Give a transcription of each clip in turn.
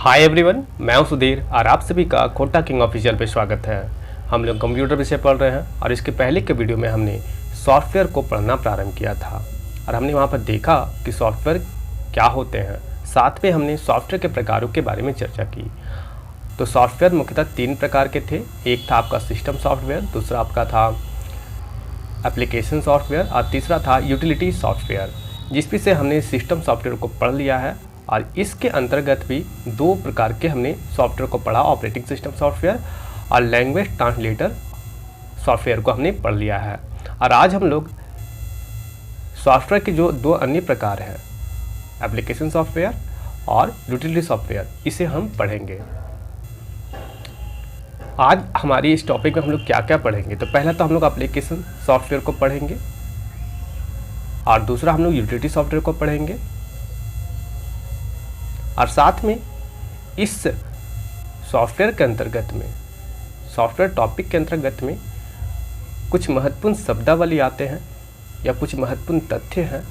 Hi everyone, मैं हूं सुधीर और आप सभी का कोटा किंग ऑफिशियल पे स्वागत है। हम लोग कंप्यूटर विषय पढ़ रहे हैं और इसके पहले के वीडियो में हमने सॉफ्टवेयर को पढ़ना प्रारंभ किया था और हमने वहां पर देखा कि सॉफ्टवेयर क्या होते हैं। साथ में हमने सॉफ्टवेयर के प्रकारों के बारे में चर्चा की। तो सॉफ्टवेयर मुख्यतः 3 प्रकार के थे। एक था आपका सिस्टम सॉफ्टवेयर, दूसरा आपका था एप्लीकेशन सॉफ्टवेयर और तीसरा था यूटिलिटी सॉफ्टवेयर, जिसमें से हमने सिस्टम सॉफ्टवेयर को पढ़ लिया है। और इसके अंतर्गत भी 2 प्रकार के हमने सॉफ्टवेयर को पढ़ा, ऑपरेटिंग सिस्टम सॉफ्टवेयर और लैंग्वेज ट्रांसलेटर सॉफ्टवेयर को हमने पढ़ लिया है। और आज हम लोग सॉफ्टवेयर के जो 2 अन्य प्रकार हैं, एप्लीकेशन सॉफ्टवेयर और यूटिलिटी सॉफ्टवेयर, इसे हम पढ़ेंगे। आज हमारी इस टॉपिक में हम लोग क्या क्या पढ़ेंगे, तो पहला तो हम लोग एप्लीकेशन सॉफ्टवेयर को पढ़ेंगे और दूसरा हम लोग यूटिलिटी सॉफ्टवेयर को पढ़ेंगे। और साथ में इस सॉफ्टवेयर के अंतर्गत में, सॉफ्टवेयर टॉपिक के अंतर्गत में कुछ महत्वपूर्ण शब्दावली आते हैं या कुछ महत्वपूर्ण तथ्य हैं,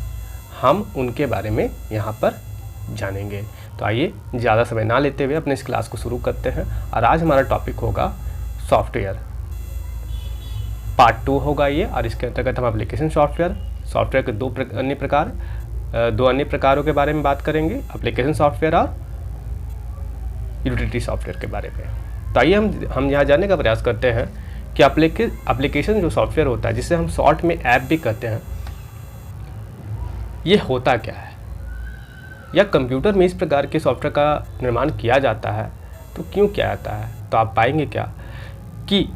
हम उनके बारे में यहाँ पर जानेंगे। तो आइए ज़्यादा समय ना लेते हुए अपने इस क्लास को शुरू करते हैं। और आज हमारा टॉपिक होगा सॉफ्टवेयर, पार्ट 2 होगा ये। और इसके अंतर्गत हम एप्लीकेशन सॉफ्टवेयर के 2 अन्य प्रकारों के बारे में बात करेंगे, एप्लीकेशन सॉफ्टवेयर और यूटिलिटी सॉफ्टवेयर के बारे में। तो आइए हम यहाँ जानने का प्रयास करते हैं कि एप्लीकेशन जो सॉफ्टवेयर होता है, जिसे हम शॉर्ट में ऐप भी कहते हैं, ये होता क्या है, या कंप्यूटर में इस प्रकार के सॉफ्टवेयर का निर्माण किया जाता है तो क्यों किया जाता है। तो आप पाएंगे क्या कि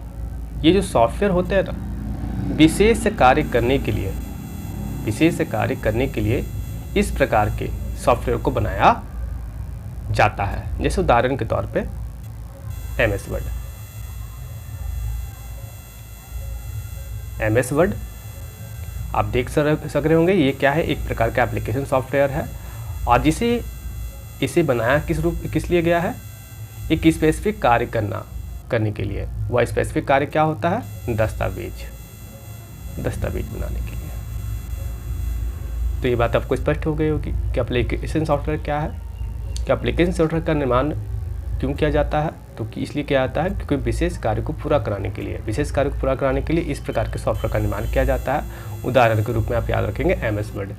ये जो सॉफ्टवेयर होते हैं ना, विशेष कार्य करने के लिए इस प्रकार के सॉफ्टवेयर को बनाया जाता है। जैसे उदाहरण के तौर पे एमएस वर्ड आप देख सक रहे होंगे। ये क्या है, एक प्रकार का एप्लीकेशन सॉफ्टवेयर है और इसे बनाया किस लिए गया है, एक स्पेसिफिक कार्य करने के लिए। वह स्पेसिफिक कार्य क्या होता है, दस्तावेज बनाने के लिए। तो ये बात आपको स्पष्ट हो गई होगी कि एप्लीकेशन सॉफ्टवेयर क्या है, कि एप्लीकेशन सॉफ्टवेयर का निर्माण क्यों किया जाता है। तो इसलिए किया जाता है क्योंकि विशेष कार्य को पूरा कराने के लिए इस प्रकार के सॉफ्टवेयर का निर्माण किया जाता है। उदाहरण के रूप में आप याद रखेंगे एमएस वर्ड।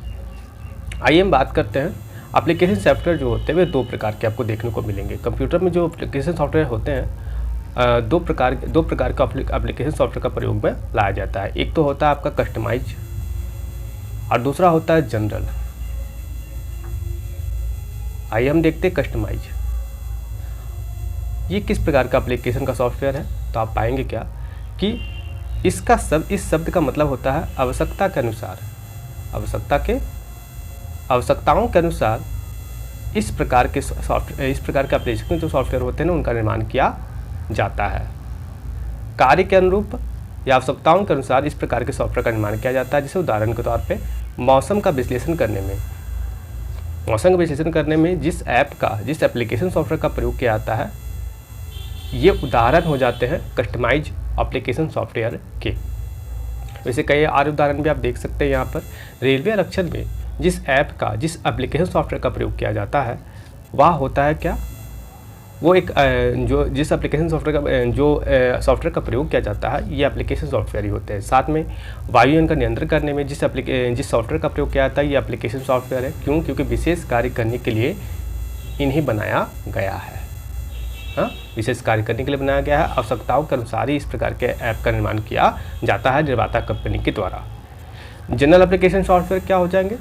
आइए हम बात करते हैं एप्लीकेशन सॉफ्टवेयर जो होते हैं वे 2 प्रकार के आपको देखने को मिलेंगे। कंप्यूटर में जो एप्लीकेशन सॉफ्टवेयर होते हैं, 2 प्रकार का एप्लीकेशन सॉफ्टवेयर का प्रयोग में लाया जाता है। एक तो होता है आपका कस्टमाइज और दूसरा होता है जनरल। आइए हम देखते हैं कस्टमाइज, ये किस प्रकार का एप्लीकेशन का सॉफ्टवेयर है। तो आप पाएंगे क्या कि इस शब्द का मतलब होता है आवश्यकताओं के अनुसार इस प्रकार के एप्लीकेशन जो सॉफ्टवेयर होते हैं ना, उनका निर्माण किया जाता है। कार्य के अनुरूप या आवश्यकताओं के अनुसार इस प्रकार के सॉफ्टवेयर का निर्माण किया जाता है। जैसे उदाहरण के तौर पे मौसम का विश्लेषण करने में जिस एप्लीकेशन सॉफ्टवेयर का प्रयोग किया जाता है, ये उदाहरण हो जाते हैं कस्टमाइज एप्लीकेशन सॉफ्टवेयर के। वैसे कई और उदाहरण भी आप देख सकते हैं यहाँ पर। रेलवे आरक्षण में जिस एप्लीकेशन सॉफ्टवेयर का प्रयोग किया जाता है, वह होता है क्या, वो एक जिस एप्लीकेशन सॉफ्टवेयर का प्रयोग किया जाता है, ये एप्लीकेशन सॉफ्टवेयर ही होते हैं। साथ में वायुयान का नियंत्रण करने में जिस सॉफ्टवेयर का प्रयोग किया जाता है, ये एप्लीकेशन सॉफ्टवेयर है। क्यों? क्योंकि विशेष कार्य करने के लिए इन्हें बनाया गया है। विशेष कार्य करने के लिए बनाया गया है। आवश्यकताओं के अनुसार ही इस प्रकार के ऐप का निर्माण किया जाता है निर्माता कंपनी के द्वारा। जनरल एप्लीकेशन सॉफ्टवेयर क्या हो जाएंगे,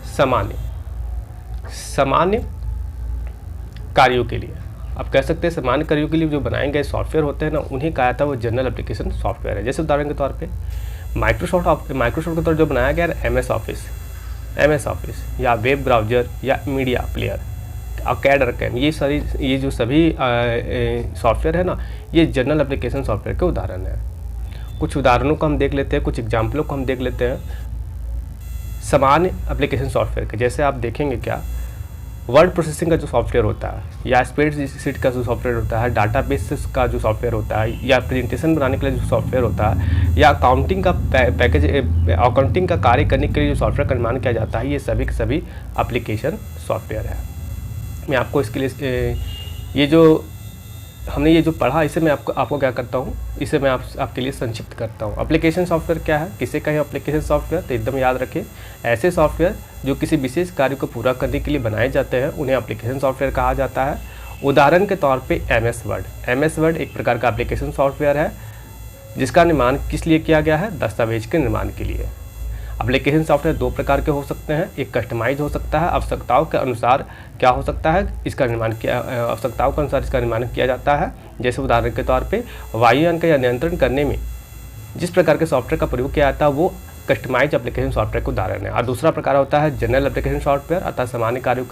सामान्य कार्यों के लिए। आप कह सकते हैं सामान्य कार्यों के लिए जो बनाए गए सॉफ्टवेयर होते हैं ना, उन्हें कहा जाता है वो जनरल एप्लीकेशन सॉफ्टवेयर है। जैसे उदाहरण के तौर पे माइक्रोसॉफ्ट के तौर जो बनाया गया है एमएस ऑफिस या वेब ब्राउज़र या मीडिया प्लेयर, कैड, ये जो सभी सॉफ्टवेयर है ना, ये जनरल एप्लीकेशन सॉफ्टवेयर के उदाहरण हैं। कुछ उदाहरणों को हम देख लेते हैं, कुछ एग्जाम्पलों को हम देख लेते हैं सामान्य एप्लीकेशन सॉफ्टवेयर के। जैसे आप देखेंगे क्या, वर्ड प्रोसेसिंग का जो सॉफ्टवेयर होता है, या स्प्रेडशीट का जो सॉफ्टवेयर होता है, डाटाबेस का जो सॉफ्टवेयर होता है, या प्रेजेंटेशन बनाने के लिए जो सॉफ्टवेयर होता है, या अकाउंटिंग का कार्य करने के लिए जो सॉफ्टवेयर का निर्माण किया जाता है, ये सभी के सभी एप्लीकेशन सॉफ्टवेयर है। मैं आपको इसके लिए ये जो हमने ये जो पढ़ा, इसे मैं आपको क्या करता हूँ, इसे मैं आपके लिए संक्षिप्त करता हूँ। एप्लीकेशन सॉफ्टवेयर क्या है, किसे कहें एप्लीकेशन सॉफ्टवेयर, तो एकदम याद रखें, ऐसे सॉफ्टवेयर जो किसी विशेष कार्य को पूरा करने के लिए बनाए जाते हैं उन्हें एप्लीकेशन सॉफ्टवेयर कहा जाता है। उदाहरण के तौर पे MS वर्ड एक प्रकार का एप्लीकेशन सॉफ्टवेयर है जिसका निर्माण किस लिए किया गया है, दस्तावेज के निर्माण के लिए। एप्लीकेशन सॉफ्टवेयर दो प्रकार के हो सकते हैं, एक कस्टमाइज हो सकता है, आवश्यकताओं के अनुसार क्या हो सकता है इसका निर्माण किया, आवश्यकताओं के अनुसार इसका निर्माण किया जाता है। जैसे उदाहरण के तौर पे वायुयान का नियंत्रण करने में जिस प्रकार के सॉफ्टवेयर का प्रयोग किया जाता है वो कस्टमाइज एप्लीकेशन सॉफ्टवेयर का उदाहरण है। और दूसरा प्रकार होता है जनरल एप्लीकेशन सॉफ्टवेयर, अर्थात सामान्य कार्यों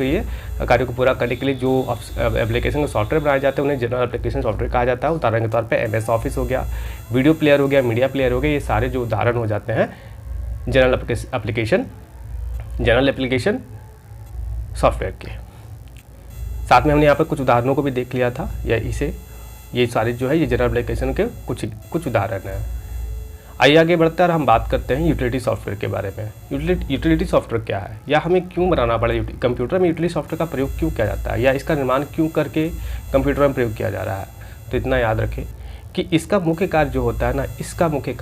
को पूरा करने के लिए जो एप्लीकेशन के सॉफ्टवेयर बनाए जाते हैं उन्हें जनरल एप्लीकेशन सॉफ्टवेयर कहा जाता है। उदाहरण के तौर पे MS ऑफिस हो गया, वीडियो प्लेयर हो गया, मीडिया प्लेयर हो गया, ये सारे जो उदाहरण हो जाते हैं जनरल एप्लीकेशन सॉफ्टवेयर के। साथ में हमने यहाँ पर कुछ उदाहरणों को भी देख लिया था, ये सारे जो है ये जनरल एप्लीकेशन के कुछ उदाहरण हैं। आइए आगे बढ़ते हैं और हम बात करते हैं यूटिलिटी सॉफ्टवेयर के बारे में। यूटिलिटी सॉफ्टवेयर क्या है, या हमें क्यों बनाना पड़ा, कंप्यूटर में यूटिलिटी सॉफ्टवेयर का प्रयोग क्यों किया जाता है, या इसका निर्माण क्यों करके कंप्यूटर में प्रयोग किया जा रहा है। तो इतना याद रखें कि इसका मुख्य कार्य जो होता है ना, इसका मुख्य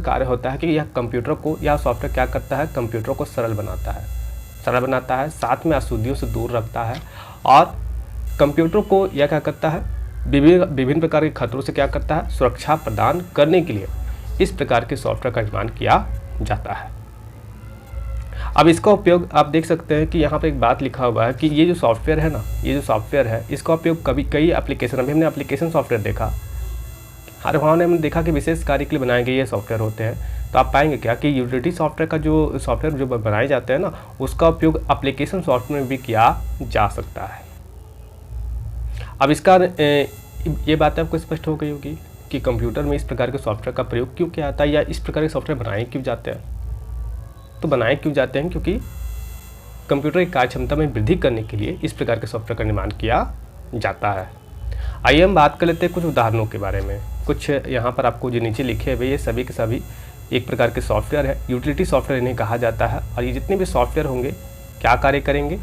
कार्य होता है कि यह कंप्यूटर को, यह सॉफ्टवेयर क्या करता है, कंप्यूटर को सरल बनाता है, साथ में अशुद्धियों से दूर रखता है, और कंप्यूटर को यह क्या करता है, विभिन्न प्रकार के खतरों से क्या करता है, सुरक्षा प्रदान करने के लिए इस प्रकार के सॉफ्टवेयर का निर्माण किया जाता है। अब इसका उपयोग आप देख सकते हैं कि यहाँ पर एक बात लिखा हुआ है कि ये जो सॉफ्टवेयर है ना, ये जो सॉफ्टवेयर है इसका उपयोग कई एप्लीकेशन, अभी हमने एप्लीकेशन सॉफ्टवेयर देखा, हर वहाँ हमने देखा कि विशेष कार्य के लिए बनाए गए ये सॉफ्टवेयर होते हैं। तो आप पाएंगे क्या कि यूटिलिटी सॉफ्टवेयर का जो सॉफ्टवेयर जो बनाए जाते हैं ना, उसका उपयोग एप्लीकेशन सॉफ्टवेयर में भी किया जा सकता है। अब इसका ये बात आपको स्पष्ट हो गई होगी कि कंप्यूटर में इस प्रकार के सॉफ्टवेयर का प्रयोग क्यों किया जाता है, या इस प्रकार के सॉफ्टवेयर बनाए क्यों जाते हैं। तो बनाए क्यों जाते हैं, क्योंकि कंप्यूटर की कार्य क्षमता में वृद्धि करने के लिए इस प्रकार के सॉफ्टवेयर का निर्माण किया जाता है। आइए हम बात कर लेते हैं कुछ उदाहरणों के बारे में। कुछ यहाँ पर आपको जो नीचे लिखे हुए ये सभी के सभी एक प्रकार के सॉफ्टवेयर है, यूटिलिटी सॉफ्टवेयर इन्हें कहा जाता है। और ये जितने भी सॉफ्टवेयर होंगे क्या कार्य करेंगे,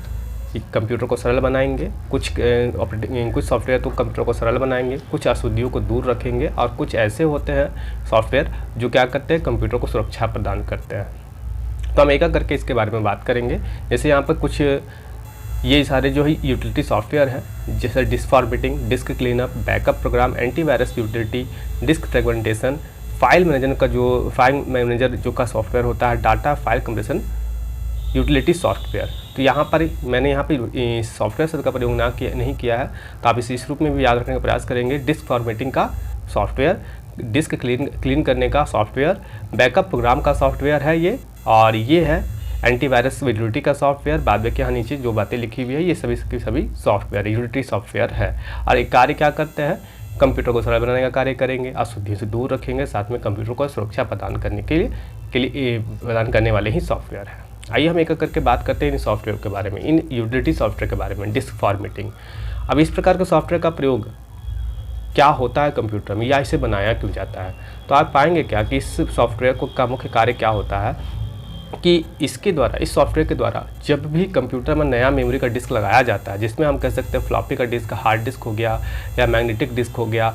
कंप्यूटर को सरल बनाएंगे, कुछ सॉफ्टवेयर तो कंप्यूटर को सरल बनाएंगे, कुछ अशुद्धियों को दूर रखेंगे, और कुछ ऐसे होते हैं सॉफ्टवेयर जो क्या करते हैं, कंप्यूटर को सुरक्षा प्रदान करते हैं। तो हम एक एक करके इसके बारे में बात करेंगे। जैसे यहाँ पर कुछ ये सारे जो है यूटिलिटी सॉफ्टवेयर है, जैसे disk formatting, disk cleanup, backup program, antivirus utility, disk fragmentation, file manager जो का सॉफ्टवेयर होता है, data file compression utility software. तो यहाँ पर मैंने यहाँ पर सॉफ्टवेयर शब्द का प्रयोग नहीं किया है, तो आप इस रूप में भी याद रखने का प्रयास करेंगे। डिस्क फॉर्मेटिंग का सॉफ्टवेयर, डिस्क क्लीन करने का सॉफ्टवेयर, बैकअप प्रोग्राम का सॉफ्टवेयर है ये, और ये है एंटीवायरस यूटिलिटी का सॉफ्टवेयर। बाद में यहाँ नीचे जो बातें लिखी हुई है ये सभी सॉफ्टवेयर यूटिलिटी सॉफ्टवेयर है। और एक कार्य क्या करते हैं, कंप्यूटर को सरल बनाने का कार्य करेंगे, अशुद्धियों से दूर रखेंगे, साथ में कंप्यूटर को सुरक्षा प्रदान करने के लिए प्रदान करने वाले ही सॉफ्टवेयर है। आइए हम एक एक करके बात करते हैं इन सॉफ्टवेयर के बारे में, इन यूटिलिटी सॉफ्टवेयर के बारे में। डिस्क फॉर्मेटिंग, अब इस प्रकार के सॉफ्टवेयर का प्रयोग क्या होता है कंप्यूटर में, या इसे बनाया क्यों जाता है। तो आप पाएंगे क्या कि इस सॉफ्टवेयर का मुख्य कार्य क्या होता है कि इसके द्वारा, इस सॉफ्टवेयर के द्वारा जब भी कंप्यूटर में नया मेमोरी का डिस्क लगाया जाता है, जिसमें हम कह सकते हैं फ्लॉपी का डिस्क, हार्ड डिस्क हो गया, या मैग्नेटिक डिस्क हो गया,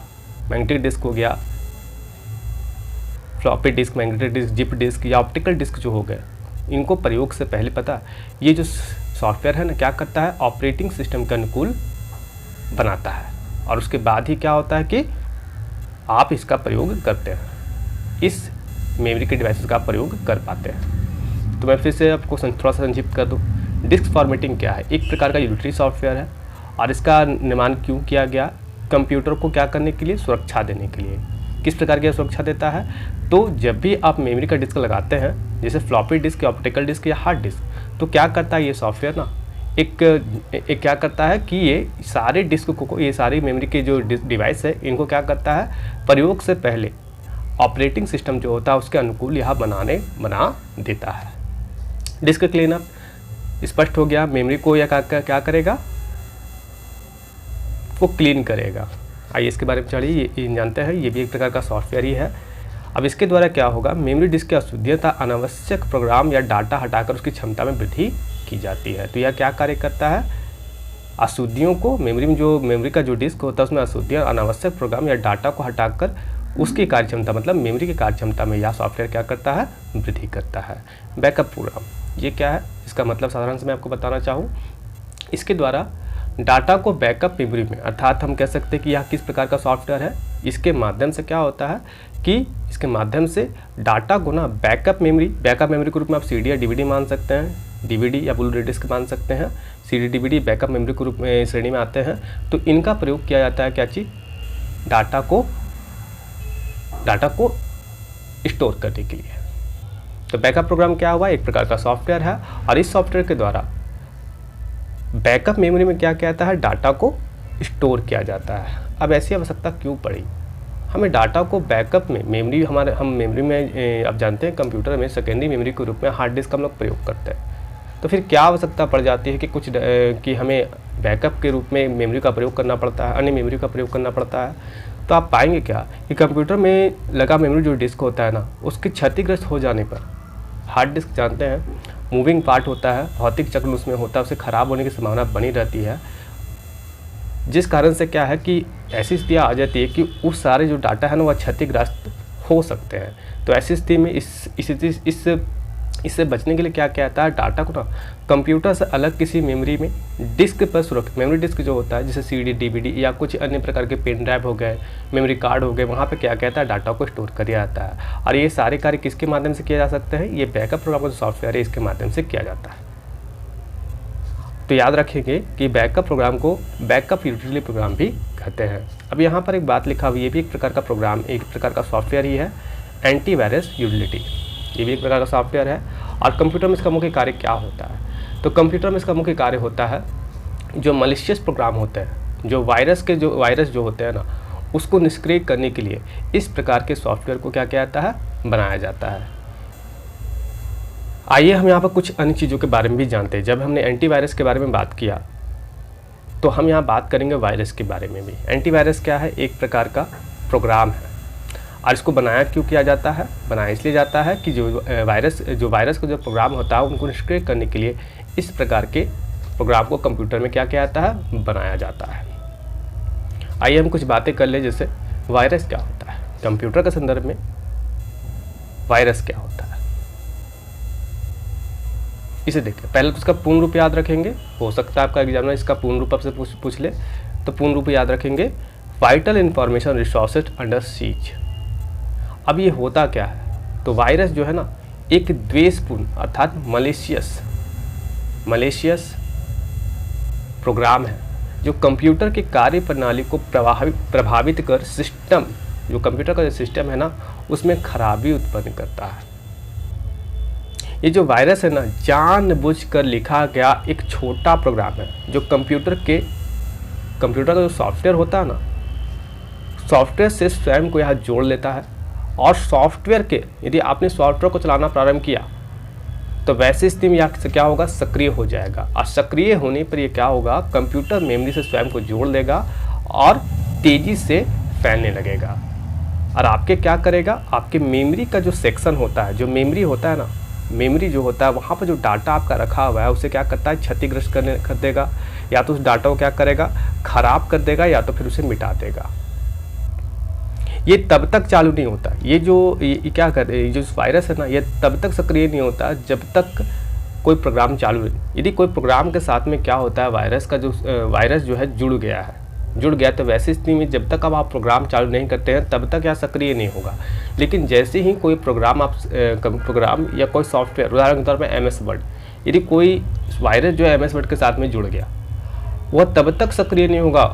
floppy disk, magnetic disk, zip disk या ऑप्टिकल डिस्क जो हो गए, इनको प्रयोग से पहले पता ये जो सॉफ्टवेयर है ना क्या करता है, ऑपरेटिंग सिस्टम के अनुकूल बनाता है, और उसके बाद ही क्या होता है कि आप इसका प्रयोग करते हैं, इस मेमोरी के डिवाइसेस का प्रयोग कर पाते हैं। तो मैं फिर से आपको थोड़ा सा संक्षिप्त कर दूँ। डिस्क फॉर्मेटिंग क्या है, एक प्रकार का यूटिलिटी सॉफ्टवेयर है, और इसका निर्माण क्यों किया गया, कंप्यूटर को क्या करने के लिए, सुरक्षा देने के लिए। किस प्रकार की सुरक्षा देता है, तो जब भी आप मेमोरी का डिस्क लगाते हैं, जैसे फ्लॉपी डिस्क या ऑप्टिकल डिस्क या हार्ड डिस्क, तो क्या करता है ये सॉफ्टवेयर ना, एक क्या करता है कि ये सारे डिस्क को, ये सारी मेमोरी के जो डिवाइस है इनको क्या करता है, प्रयोग से पहले ऑपरेटिंग सिस्टम जो होता है उसके अनुकूल यह बना देता है। डिस्क क्लीनअप स्पष्ट हो गया, मेमोरी को यह क्या करेगा, वो क्लीन करेगा। आइए इसके बारे में चलिए ये जानते हैं, ये भी एक प्रकार का सॉफ्टवेयर ही है। अब इसके द्वारा क्या होगा, मेमोरी डिस्क की अशुद्धियाँ तथा अनावश्यक प्रोग्राम या डाटा हटाकर उसकी क्षमता में वृद्धि की जाती है। तो यह क्या कार्य करता है, अशुद्धियों को, मेमोरी का जो डिस्क होता है उसमें अशुद्धियाँ, अनावश्यक प्रोग्राम या डाटा को हटाकर उसकी कार्यक्षमता मतलब मेमोरी की कार्यक्षमता में यह सॉफ्टवेयर क्या करता है, वृद्धि करता है। बैकअप प्रोग्राम ये क्या है, इसका मतलब साधारण से मैं आपको बताना चाहूँ, इसके द्वारा डाटा को बैकअप मेमोरी में, अर्थात हम कह सकते हैं कि यह किस प्रकार का सॉफ्टवेयर है, इसके माध्यम से क्या होता है कि इसके माध्यम से डाटा को ना बैकअप मेमोरी के रूप में आप CD या DVD मान सकते हैं, DVD या ब्लू रे डिस्क मान सकते हैं, CD DVD बैकअप मेमोरी के रूप में श्रेणी में आते हैं। तो इनका प्रयोग किया जाता है क्या चीज़, डाटा को स्टोर करने के लिए। तो बैकअप प्रोग्राम क्या हुआ, एक प्रकार का सॉफ्टवेयर है और इस सॉफ्टवेयर के द्वारा बैकअप मेमोरी में क्या कहता है, डाटा को स्टोर किया जाता है। अब ऐसी आवश्यकता क्यों पड़ी, हमें डाटा को बैकअप में मेमोरी, हम मेमोरी में अब जानते हैं कंप्यूटर में सेकेंडरी मेमोरी के रूप में हार्ड डिस्क हम लोग प्रयोग करते हैं। तो फिर क्या आवश्यकता पड़ जाती है कि हमें बैकअप के रूप में मेमोरी का प्रयोग करना पड़ता है, अन्य मेमोरी का प्रयोग करना पड़ता है। तो आप पाएंगे क्या कि कंप्यूटर में लगा मेमोरी जो डिस्क होता है ना, उसके क्षतिग्रस्त हो जाने पर, हार्ड डिस्क जानते हैं मूविंग पार्ट होता है, भौतिक चक्र उसमें होता है, उसे ख़राब होने की संभावना बनी रहती है, जिस कारण से क्या है कि ऐसी स्थिति आ जाती है कि उस सारे जो डाटा है ना वह क्षतिग्रस्त हो सकते हैं। तो ऐसी स्थिति में इससे बचने के लिए क्या कहता है, डाटा को ना कंप्यूटर से अलग किसी मेमोरी में डिस्क पर सुरक्षित, मेमोरी डिस्क जो होता है जैसे CD DVD या कुछ अन्य प्रकार के पेन ड्राइव हो गए, मेमोरी कार्ड हो गए, वहाँ पे क्या कहता है, डाटा को स्टोर किया जाता है। और ये सारे कार्य किसके माध्यम से किए जा सकते हैं, ये बैकअप प्रोग्राम का जो सॉफ्टवेयर है इसके माध्यम से किया जाता है। तो याद रखेंगे कि बैकअप प्रोग्राम को बैकअप यूटिलिटी प्रोग्राम भी कहते हैं। अब यहाँ पर एक बात लिखा हुई, ये भी एक प्रकार का प्रोग्राम, एक प्रकार का सॉफ्टवेयर ही है, एंटीवायरस यूटिलिटी, ये भी एक प्रकार का सॉफ्टवेयर है। और कंप्यूटर में इसका मुख्य कार्य क्या होता है, तो कंप्यूटर में इसका मुख्य कार्य होता है जो मलिशियस प्रोग्राम होते हैं, जो वायरस जो होते हैं ना, उसको निष्क्रिय करने के लिए इस प्रकार के सॉफ्टवेयर को क्या किया जाता है, बनाया जाता है। आइए हम यहाँ पर कुछ अन्य चीज़ों के बारे में भी जानते हैं। जब हमने एंटीवायरस के बारे में बात किया तो हम यहाँ बात करेंगे वायरस के बारे में भी। एंटीवायरस क्या है, एक प्रकार का प्रोग्राम है और इसको बनाया क्यों किया जाता है, बनाया इसलिए जाता है कि जो वायरस का जो प्रोग्राम होता है उनको निष्क्रिय करने के लिए इस प्रकार के प्रोग्राम को कंप्यूटर में क्या किया जाता है, बनाया जाता है। आइए हम कुछ बातें कर ले, जैसे वायरस क्या होता है, कंप्यूटर के संदर्भ में वायरस क्या होता है इसे देखिए। पहले तो इसका पूर्ण रूप याद रखेंगे, हो सकता है आपका एग्जामिनर इसका पूर्ण रूप आपसे पूछ ले, तो पूर्ण रूप याद रखेंगे, vital information resources under seize. अब ये होता क्या है, तो वायरस जो है ना एक द्वेषपूर्ण अर्थात मलेशियस प्रोग्राम है जो कंप्यूटर की कार्य प्रणाली को प्रभावित कर सिस्टम, जो कंप्यूटर का जो सिस्टम है ना उसमें खराबी उत्पन्न करता है। ये जो वायरस है ना जानबूझकर लिखा गया एक छोटा प्रोग्राम है जो कंप्यूटर का जो सॉफ्टवेयर होता है ना, सॉफ्टवेयर से स्वयं को यहाँ जोड़ लेता है। और सॉफ्टवेयर के यदि आपने सॉफ्टवेयर को चलाना प्रारंभ किया तो वैसी स्थिति में यहाँ से क्या होगा, सक्रिय हो जाएगा। और सक्रिय होने पर ये क्या होगा, कंप्यूटर मेमोरी से स्वयं को जोड़ लेगा और तेज़ी से फैलने लगेगा। और आपके क्या करेगा, आपके मेमोरी का जो सेक्शन होता है, जो मेमोरी होता है ना, मेमोरी जो होता है वहाँ पर जो डाटा आपका रखा हुआ है उसे क्या करता है, क्षतिग्रस्त कर देगा, या तो उस डाटा को क्या करेगा, खराब कर देगा, या तो फिर उसे मिटा देगा। ये तब तक चालू नहीं होता, ये क्या करते हैं, जो वायरस है ना ये तब तक सक्रिय नहीं होता जब तक कोई प्रोग्राम चालू नहीं। यदि कोई प्रोग्राम के साथ में क्या होता है, वायरस जो है जुड़ गया तो वैसी स्थिति में जब तक अब आप प्रोग्राम चालू नहीं करते हैं तब तक यह सक्रिय नहीं होगा। लेकिन जैसे ही कोई प्रोग्राम या कोई सॉफ्टवेयर, उदाहरण के तौर पर MS वर्ड, यदि कोई वायरस जो है MS वर्ड के साथ में जुड़ गया, वह तब तक सक्रिय नहीं होगा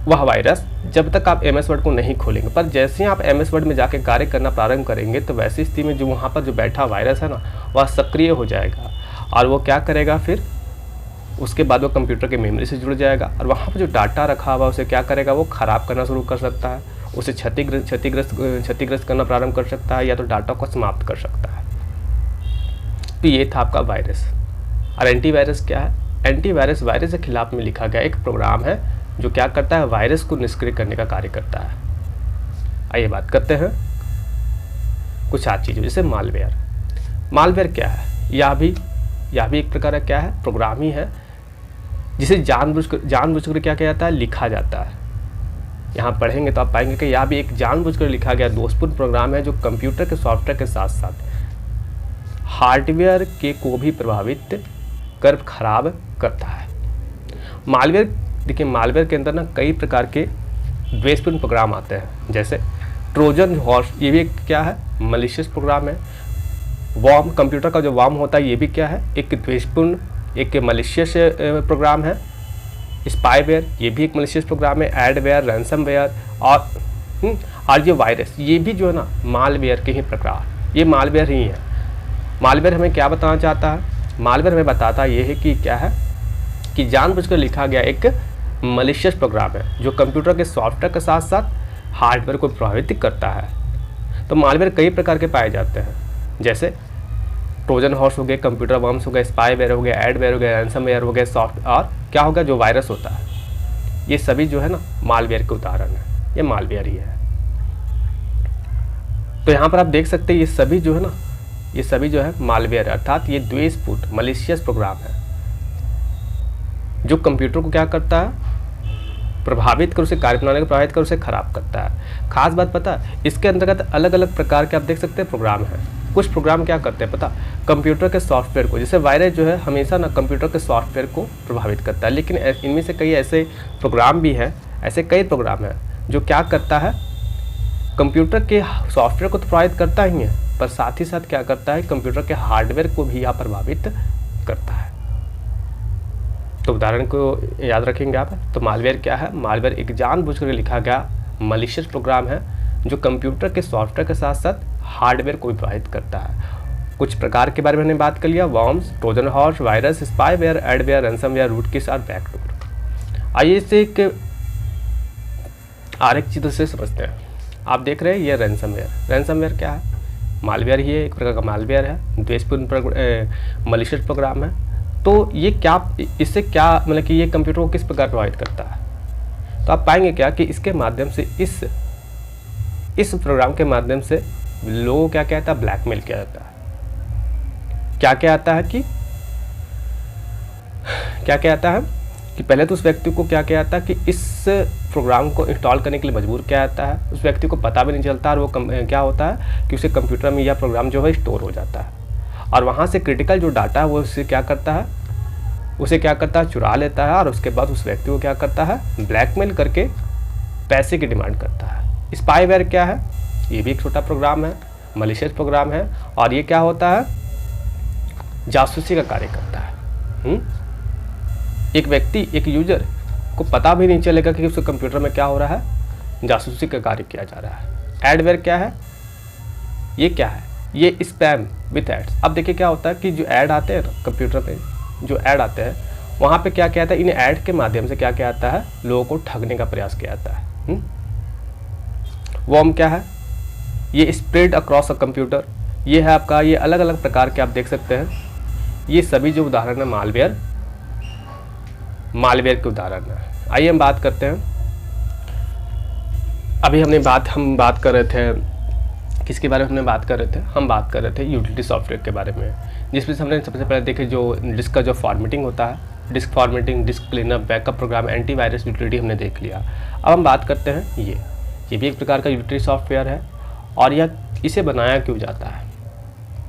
वह वायरस जब तक आप MS वर्ड को नहीं खोलेंगे। पर जैसे ही आप MS वर्ड में जाके कार्य करना प्रारंभ करेंगे तो वैसी स्थिति में जो वहाँ पर जो बैठा वायरस है ना वह सक्रिय हो जाएगा और वो क्या करेगा, फिर उसके बाद वो कंप्यूटर के मेमोरी से जुड़ जाएगा और वहाँ पर जो डाटा रखा हुआ उसे क्या करेगा, वो ख़राब करना शुरू कर सकता है, उसे क्षतिग्रस्त करना प्रारंभ कर सकता है, या तो डाटा को समाप्त कर सकता है। तो ये था आपका वायरस। और एंटीवायरस क्या है, एंटीवायरस वायरस के खिलाफ में लिखा गया एक प्रोग्राम है जो क्या करता है, वायरस को निष्क्रिय करने का कार्य करता है। आइए बात करते हैं कुछ और चीज़ों, जैसे मालवेयर क्या है, यह भी एक प्रकार का क्या है, प्रोग्राम ही है जिसे जानबूझकर क्या किया जाता है, लिखा जाता है। यहाँ पढ़ेंगे तो आप पाएंगे कि यह भी एक जानबूझकर लिखा गया दोषपूर्ण प्रोग्राम है जो कंप्यूटर के सॉफ्टवेयर के साथ साथ हार्डवेयर के को भी प्रभावित कर खराब करता है। मालवेयर, देखिए मालवेयर के अंदर ना कई प्रकार के द्वेषपूर्ण प्रोग्राम आते हैं, जैसे ट्रोजन हॉर्स, ये भी एक क्या है, मलिशियस प्रोग्राम है। वॉर्म, कंप्यूटर का जो वॉर्म होता है ये भी क्या है, एक द्वेषपूर्ण, एक मलिशियस प्रोग्राम है। स्पाईवेयर, ये भी एक मलिशियस प्रोग्राम है। एडवेयर, रैंसमवेयर और ये वायरस, ये भी जो है ना मालवेयर के ही प्रकार, ये मालवेयर ही है। मालवेयर हमें क्या बताना चाहता है, मालवेयर हमें बताता ये है कि क्या है कि जानबूझकर लिखा गया एक मलिशियस प्रोग्राम है जो कंप्यूटर के सॉफ्टवेयर के साथ साथ हार्डवेयर को प्रभावित करता है। तो मालवेयर कई प्रकार के पाए जाते हैं, जैसे ट्रोजन हॉर्स हो गए, कंप्यूटर वर्म्स हो गए, स्पाईवेयर हो गया, एडवेयर हो गया, रैंसमवेयर हो गया, सॉफ्ट और क्या होगा जो वायरस होता है, ये सभी जो है ना मालवेयर के उदाहरण है, ये मालवेयर ही है। तो यहाँ पर आप देख सकते हैं ये सभी जो है ना, ये सभी जो है मालवेयर अर्थात ये द्वेषपूर्ण मलिशियस प्रोग्राम है जो कंप्यूटर को क्या करता है, प्रभावित कर, उसे कार्य प्रणाली को प्रभावित कर, उसे खराब करता है। खास बात पता है, इसके अंतर्गत अलग अलग प्रकार के आप देख सकते हैं प्रोग्राम हैं। कुछ प्रोग्राम क्या करते हैं पता, कंप्यूटर के सॉफ्टवेयर को, जैसे वायरस जो है हमेशा ना कंप्यूटर के सॉफ्टवेयर को प्रभावित करता है, लेकिन इनमें से कई ऐसे प्रोग्राम भी हैं, ऐसे कई प्रोग्राम हैं जो क्या करता है, कंप्यूटर के सॉफ्टवेयर को तो प्रभावित करता ही है, पर साथ ही साथ क्या करता है, कंप्यूटर के हार्डवेयर को भी यह प्रभावित करता है। तो उदाहरण को याद रखेंगे आप। तो मालवेयर क्या है, मालवेयर एक जानबूझकर लिखा गया मलिशियस प्रोग्राम है जो कंप्यूटर के सॉफ्टवेयर के साथ साथ हार्डवेयर को भी प्रभावित करता है। कुछ प्रकार के बारे में हमने बात कर लिया, worms, Trojan horse, virus, spyware, adware, ransomware, rootkit और बैकडोर। आइए इसे एक आरेख चित्र से समझते हैं। आप देख रहे हैं ये रैंसमवेयर, रैंसमवेयर क्या है, मालवेयर ही है, एक प्रकार का मालवेयर है, द्वेषपूर्ण मलिशियस प्रोग्राम है। तो ये क्या, इससे क्या मतलब कि ये कंप्यूटर को किस प्रकार प्रभावित करता है, तो आप पाएंगे क्या कि इसके माध्यम से इस प्रोग्राम के माध्यम से लोगों क्या कहता है, ब्लैकमेल किया जाता है। क्या क्या आता है कि क्या क्या आता है कि पहले तो उस व्यक्ति को क्या क्या आता है कि इस प्रोग्राम को इंस्टॉल करने के लिए मजबूर किया जाता है। उस व्यक्ति को पता भी नहीं चलता और वो क्या होता है कि उसे कंप्यूटर में यह प्रोग्राम जो है स्टोर हो जाता है और वहाँ से क्रिटिकल जो डाटा है वो उसे क्या करता है, चुरा लेता है और उसके बाद उस व्यक्ति को क्या करता है, ब्लैकमेल करके पैसे की डिमांड करता है। स्पाईवेयर क्या है, ये भी एक छोटा प्रोग्राम है, मलिशियस प्रोग्राम है और ये क्या होता है, जासूसी का कार्य करता है। एक व्यक्ति, एक यूजर को पता भी नहीं चलेगा कि उसके कंप्यूटर में क्या हो रहा है, जासूसी का कार्य किया जा रहा है। एडवेयर क्या है, ये क्या है, ये स्पैम विथ एड्स। अब देखिए क्या होता है कि जो ऐड आते हैं ना कंप्यूटर पे, जो ऐड आते हैं वहाँ पे क्या क्या आता है, इन ऐड के माध्यम से क्या क्या आता है, लोगों को ठगने का प्रयास किया जाता है। वॉर्म क्या है, ये स्प्रेड अक्रॉस अ कंप्यूटर, ये है आपका, ये अलग अलग प्रकार के आप देख सकते हैं। ये सभी जो उदाहरण है मालवेयर के उदाहरण है। आइए हम बात करते हैं, अभी हम बात कर रहे थे, किसके बारे में हमने बात कर रहे थे, हम बात कर रहे थे यूटिलिटी सॉफ्टवेयर के बारे में, जिसमें हमने सबसे पहले देखे जो डिस्क का जो फॉर्मेटिंग होता है, disk formatting, disk cleanup, backup program, antivirus utility हमने देख लिया। अब हम बात करते हैं ये भी एक प्रकार का यूटिलिटी सॉफ्टवेयर है और यह इसे बनाया क्यों जाता है,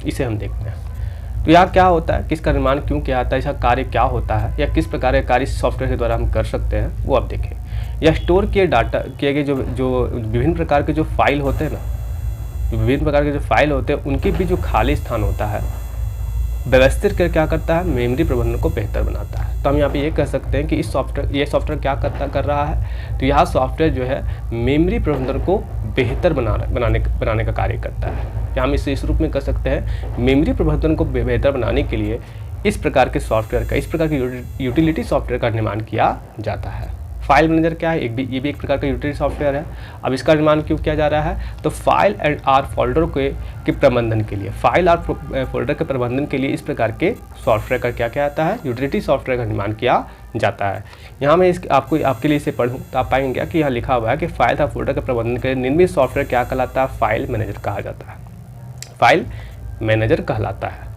इसे हम देखते हैं। तो यहाँ क्या होता है, किसका निर्माण क्यों किया जाता है, इसका कार्य क्या होता है या किस प्रकार के कार्य सॉफ्टवेयर के द्वारा हम कर सकते हैं, वो आप देखें। या स्टोर किए गए जो विभिन्न प्रकार के जो फाइल होते हैं ना, विभिन्न प्रकार के जो फाइल होते हैं उनके भी जो खाली स्थान होता है व्यवस्थित कर क्या करता है, मेमोरी प्रबंधन को बेहतर बनाता है। तो हम यहाँ पे ये कह सकते हैं कि ये सॉफ्टवेयर क्या कर रहा है, तो यह सॉफ्टवेयर जो है मेमोरी प्रबंधन को बेहतर बनाने का कार्य करता है। या हम इसे इस रूप में कर सकते हैं, मेमोरी प्रबंधन को बेहतर बनाने के लिए इस प्रकार के यूटिलिटी सॉफ्टवेयर का निर्माण किया जाता है। फाइल मैनेजर क्या है, ये भी एक प्रकार का यूटिलिटी सॉफ्टवेयर है। अब इसका निर्माण क्यों किया जा रहा है, तो फाइल एंड आर फोल्डर के प्रबंधन के लिए, फाइल और फोल्डर के प्रबंधन के लिए इस प्रकार के सॉफ्टवेयर का क्या आता है, यूटिलिटी सॉफ्टवेयर का निर्माण किया जाता है। यहाँ मैं आपके लिए इसे पढ़ूँ तो आप पाएंगे क्या कि यहाँ लिखा हुआ है कि फाइल और फोल्डर के प्रबंधन के लिए निर्मित सॉफ्टवेयर क्या कहलाता है, फाइल मैनेजर कहा जाता है, फाइल मैनेजर कहलाता है।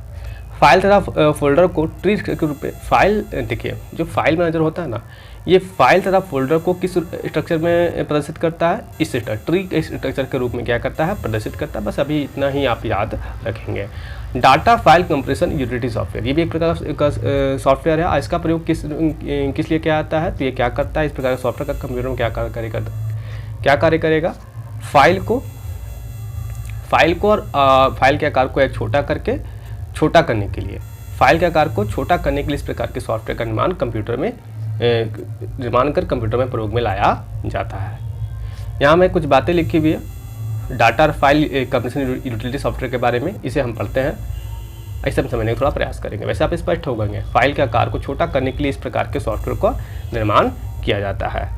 फाइल तथा फोल्डर को ट्री के रूप में फाइल, देखिए जो फाइल मैनेजर होता है ना, ये फाइल तथा फोल्डर को किस स्ट्रक्चर में प्रदर्शित करता है, इस ट्री के स्ट्रक्चर के रूप में क्या करता है, प्रदर्शित करता है। बस अभी इतना ही आप याद रखेंगे। Data file compression utility software, ये भी एक प्रकार का सॉफ्टवेयर है। इसका प्रयोग किस लिए किया जाता है, तो ये क्या करता है, इस प्रकार के सॉफ्टवेयर का कंप्यूटर में क्या कार्य करेगा, फाइल को और फाइल के आकार को छोटा करने के लिए, फाइल के आकार को छोटा करने के लिए इस प्रकार के सॉफ्टवेयर का निर्माण कर कंप्यूटर में प्रयोग में लाया जाता है। यहाँ में कुछ बातें लिखी हुई है data file compression utility software के बारे में, इसे हम पढ़ते हैं, ऐसे हम समझने का थोड़ा प्रयास करेंगे। वैसे आप स्पष्ट हो गए, फाइल के आकार को छोटा करने के लिए इस प्रकार के सॉफ्टवेयर का निर्माण किया जाता है।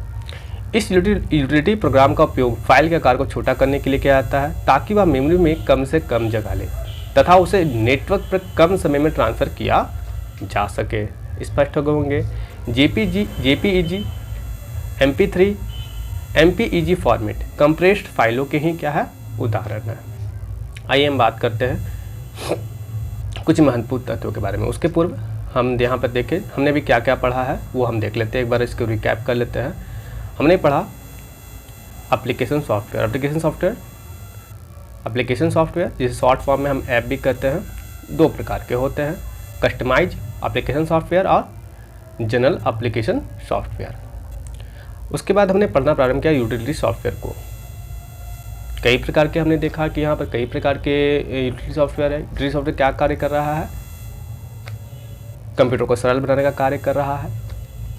इस यूटिलिटी प्रोग्राम का उपयोग फाइल के आकार को छोटा करने के लिए किया जाता है ताकि वह मेमोरी में कम से कम जगह ले तथा उसे नेटवर्क पर कम समय में ट्रांसफ़र किया जा सके। स्पष्ट हो गए होंगे। JPEG, MP3, MPEG format compressed फाइलों के ही क्या है, उदाहरण है। आइए हम बात करते हैं कुछ महत्वपूर्ण तथ्यों के बारे में। उसके पूर्व हम यहाँ पर देखें हमने भी क्या क्या पढ़ा है वो हम देख लेते हैं, एक बार इसको रिकैप कर लेते हैं। हमने पढ़ा एप्लीकेशन सॉफ्टवेयर जिसे शॉर्ट फॉर्म में हम ऐप भी कहते हैं, दो प्रकार के होते हैं, कस्टमाइज एप्लीकेशन सॉफ्टवेयर और जनरल एप्लीकेशन सॉफ्टवेयर। उसके बाद हमने पढ़ना प्रारंभ किया यूटिलिटी सॉफ्टवेयर को। कई प्रकार के हमने देखा कि यहाँ पर कई प्रकार के यूटिलिटी सॉफ्टवेयर है। यूटिलिटी सॉफ्टवेयर क्या कार्य कर रहा है, कंप्यूटर को सरल बनाने का कार्य कर रहा है,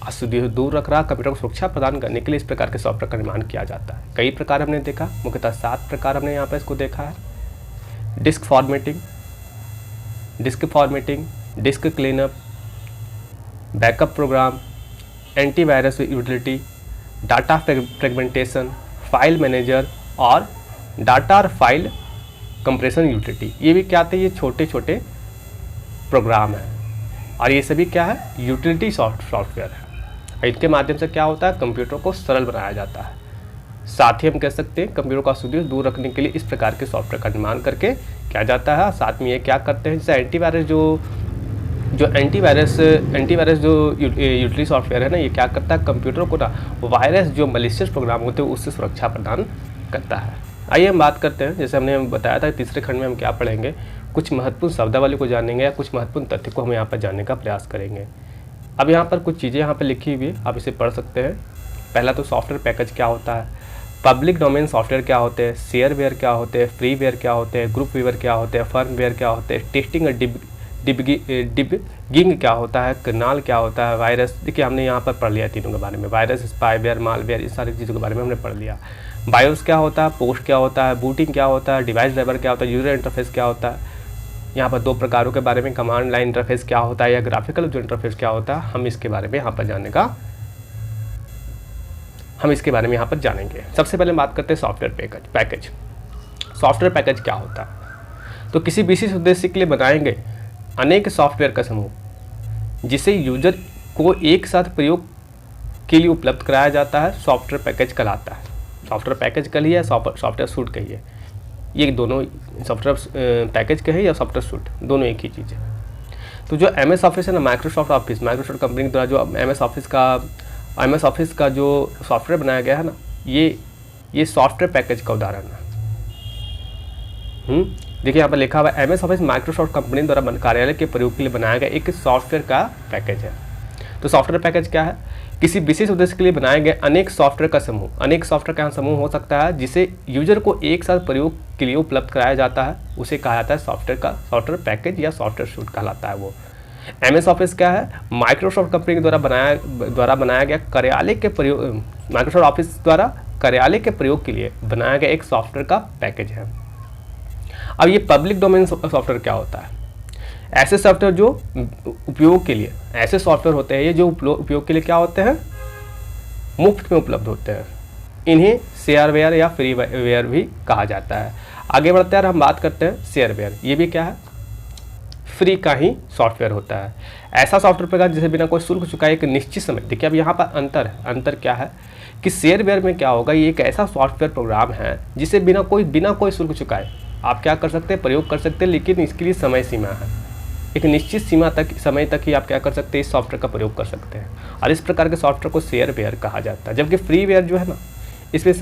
अस्थिति से दूर रख रहा है, कंप्यूटर को सुरक्षा प्रदान करने के लिए इस प्रकार के सॉफ्टवेयर का निर्माण किया जाता है। कई प्रकार हमने देखा, मुख्यतः 7 प्रकार हमने यहाँ पर इसको देखा है। Disk formatting, disk cleanup, backup program, antivirus utility, data fragmentation, file manager और डाटा और फाइल कंप्रेशन यूटिलिटी। ये भी क्या आते हैं, ये छोटे छोटे प्रोग्राम हैं और ये सभी क्या है, यूटिलिटी सॉफ्टवेयर है। इनके माध्यम से क्या होता है, कंप्यूटर को सरल बनाया जाता है। साथ ही हम कह सकते हैं कंप्यूटर को अस्थिति से दूर रखने के लिए इस प्रकार के सॉफ्टवेयर का निर्माण करके किया जाता है। साथ में ये क्या करते हैं, जैसे एंटीवायरस जो यूटिलिटी सॉफ्टवेयर है ना, ये क्या करता है, कंप्यूटर को ना वायरस जो मलिशियस प्रोग्राम होते हैं उससे सुरक्षा प्रदान करता है। आइए हम बात करते हैं, जैसे हमने बताया था तीसरे खंड में हम क्या पढ़ेंगे, कुछ महत्वपूर्ण शब्दावली को जानेंगे या कुछ महत्वपूर्ण तथ्य को हम यहाँ पर जानने का प्रयास करेंगे। अब यहाँ पर कुछ चीज़ें यहाँ पर लिखी हुई है, आप इसे पढ़ सकते हैं। पहला तो सॉफ्टवेयर पैकेज क्या होता है, पब्लिक डोमेन सॉफ्टवेयर क्या होते हैं, शेयरवेयर क्या होते हैं, फ्रीवेयर क्या होते हैं, ग्रुप वेयर क्या होते हैं, फर्मवेयर क्या होते हैं, टेस्टिंग और डिबगिंग क्या होता है, कर्नेल क्या होता है, वायरस, देखिए हमने यहाँ पर पढ़ लिया तीनों के बारे में, वायरस, स्पाईवेयर, मालवेयर, इस सारी चीज़ों के बारे में हमने पढ़ लिया। बायोस क्या होता है, पोस्ट क्या होता है, बूटिंग क्या होता है, डिवाइस ड्राइवर क्या होता है, यूजर इंटरफेस क्या होता है। यहाँ पर 2 प्रकारों के बारे में, कमांड लाइन इंटरफेस क्या होता है या ग्राफिकल जो इंटरफेस क्या होता है, हम इसके बारे में यहाँ पर जानेंगे। सबसे पहले बात करते हैं सॉफ्टवेयर पैकेज। सॉफ्टवेयर पैकेज क्या होता है, तो किसी विशेष उद्देश्य के लिए बनाए गए अनेक सॉफ्टवेयर का समूह जिसे यूजर को एक साथ प्रयोग के लिए उपलब्ध कराया जाता है, सॉफ्टवेयर पैकेज कहलाता है। सॉफ्टवेयर पैकेज कहिए या सॉफ्टवेयर सूट कहिए, ये दोनों सॉफ्टवेयर पैकेज कहिए या सॉफ्टवेयर सूट, दोनों एक ही चीज़ है। तो जो MS ऑफिस है ना, माइक्रोसॉफ्ट कंपनी के द्वारा जो MS ऑफिस का जो सॉफ्टवेयर बनाया गया है ना, ये सॉफ्टवेयर पैकेज का उदाहरण है। देखिए यहाँ पर लिखा हुआ है MS ऑफिस माइक्रोसॉफ्ट कंपनी द्वारा कार्यालय के प्रयोग के लिए बनाया गया एक सॉफ्टवेयर का पैकेज है। तो सॉफ्टवेयर पैकेज क्या है, किसी विशेष उद्देश्य के लिए बनाए गए अनेक सॉफ्टवेयर का समूह, अनेक सॉफ्टवेयर का समूह हो सकता है जिसे यूजर को एक साथ प्रयोग के लिए उपलब्ध कराया जाता है, उसे कहा जाता है सॉफ्टवेयर पैकेज या सॉफ्टवेयर सूट कहलाता है वो। MS ऑफिस क्या है, माइक्रोसॉफ्ट कंपनी के द्वारा बनाया गया कार्यालय के प्रयोग, माइक्रोसॉफ्ट ऑफिस द्वारा कार्यालय के प्रयोग के लिए बनाया गया एक सॉफ्टवेयर का पैकेज है। अब ये पब्लिक डोमेन सॉफ्टवेयर क्या होता है, ऐसे सॉफ्टवेयर जो उपयोग के लिए, ऐसे सॉफ्टवेयर होते हैं ये जो उपयोग के लिए क्या होते हैं, मुफ्त में उपलब्ध होते हैं, इन्हें शेयरवेयर या फ्रीवेयर भी कहा जाता है। आगे बढ़ते हैं और हम बात करते हैं शेयरवेयर। ये भी क्या है, फ्री का ही सॉफ्टवेयर होता है। ऐसा सॉफ्टवेयर प्रकार जिसे बिना कोई शुल्क चुकाए एक निश्चित समय, देखिए अब यहाँ पर अंतर क्या है कि शेयरवेयर में क्या होगा, ये एक ऐसा सॉफ्टवेयर प्रोग्राम है जिसे बिना कोई शुल्क चुकाए आप क्या कर सकते हैं, प्रयोग कर सकते हैं, लेकिन इसके लिए समय सीमा है। एक निश्चित सीमा तक समय तक ही आप क्या कर सकते हैं, इस सॉफ्टवेयर का प्रयोग कर सकते हैं। और इस प्रकार के सॉफ्टवेयर को शेयरवेयर कहा जाता है। जबकि फ्रीवेयर जो है ना, इसमें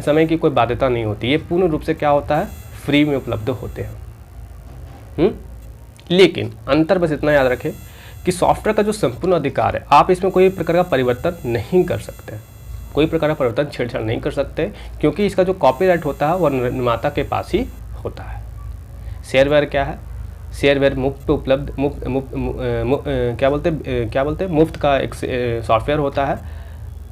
समय की कोई बाध्यता नहीं होती, ये पूर्ण रूप से क्या होता है, फ्री में उपलब्ध होते हैं। लेकिन अंतर बस इतना याद रखें कि सॉफ्टवेयर का जो संपूर्ण अधिकार है, आप इसमें कोई प्रकार का परिवर्तन नहीं कर सकते, कोई प्रकार का परिवर्तन छेड़छाड़ नहीं कर सकते, क्योंकि इसका जो कॉपीराइट होता है वह निर्माता के पास ही होता है। शेयरवेयर क्या है, शेयरवेयर मुफ्त पे उपलब्ध क्या बोलते हैं मुफ्त का एक सॉफ्टवेयर होता है,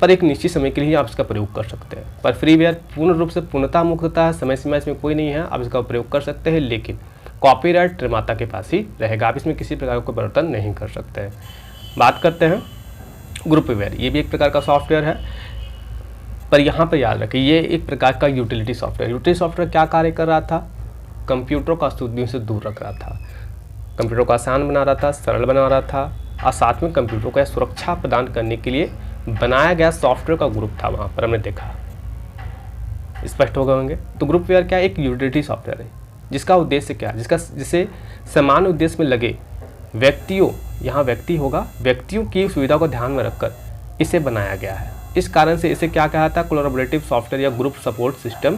पर एक निश्चित समय के लिए आप इसका प्रयोग कर सकते हैं। पर फ्रीवेयर पूर्ण रूप से पूर्णतः मुक्त होता है, समय सीमा इसमें कोई नहीं है, आप इसका प्रयोग कर सकते हैं, लेकिन कॉपीराइट निर्माता के पास ही रहेगा, आप इसमें किसी प्रकार का परिवर्तन नहीं कर सकते हैं। बात करते हैं ग्रुपवेयर, ये भी एक प्रकार का सॉफ्टवेयर है, पर यहाँ पर याद रखें ये एक प्रकार का यूटिलिटी सॉफ्टवेयर। यूटिलिटी सॉफ्टवेयर क्या कार्य कर रहा था, कंप्यूटर को अशुद्धियों से दूर रख रहा था, कंप्यूटर को आसान बना रहा था, सरल बना रहा था, और साथ में कंप्यूटर को सुरक्षा प्रदान करने के लिए बनाया गया सॉफ्टवेयर का ग्रुप था। वहाँ पर हमने देखा, स्पष्ट हो गए होंगे। तो ग्रुपवेयर क्या, एक यूटिलिटी सॉफ्टवेयर है, जिसका उद्देश्य क्या है, जिसे समान उद्देश्य में लगे व्यक्तियों, यहाँ व्यक्ति होगा, व्यक्तियों की सुविधा को ध्यान में रखकर इसे बनाया गया है। इस कारण से इसे क्या कहा जाता है, कोलैबोरेटिव सॉफ्टवेयर या ग्रुप सपोर्ट सिस्टम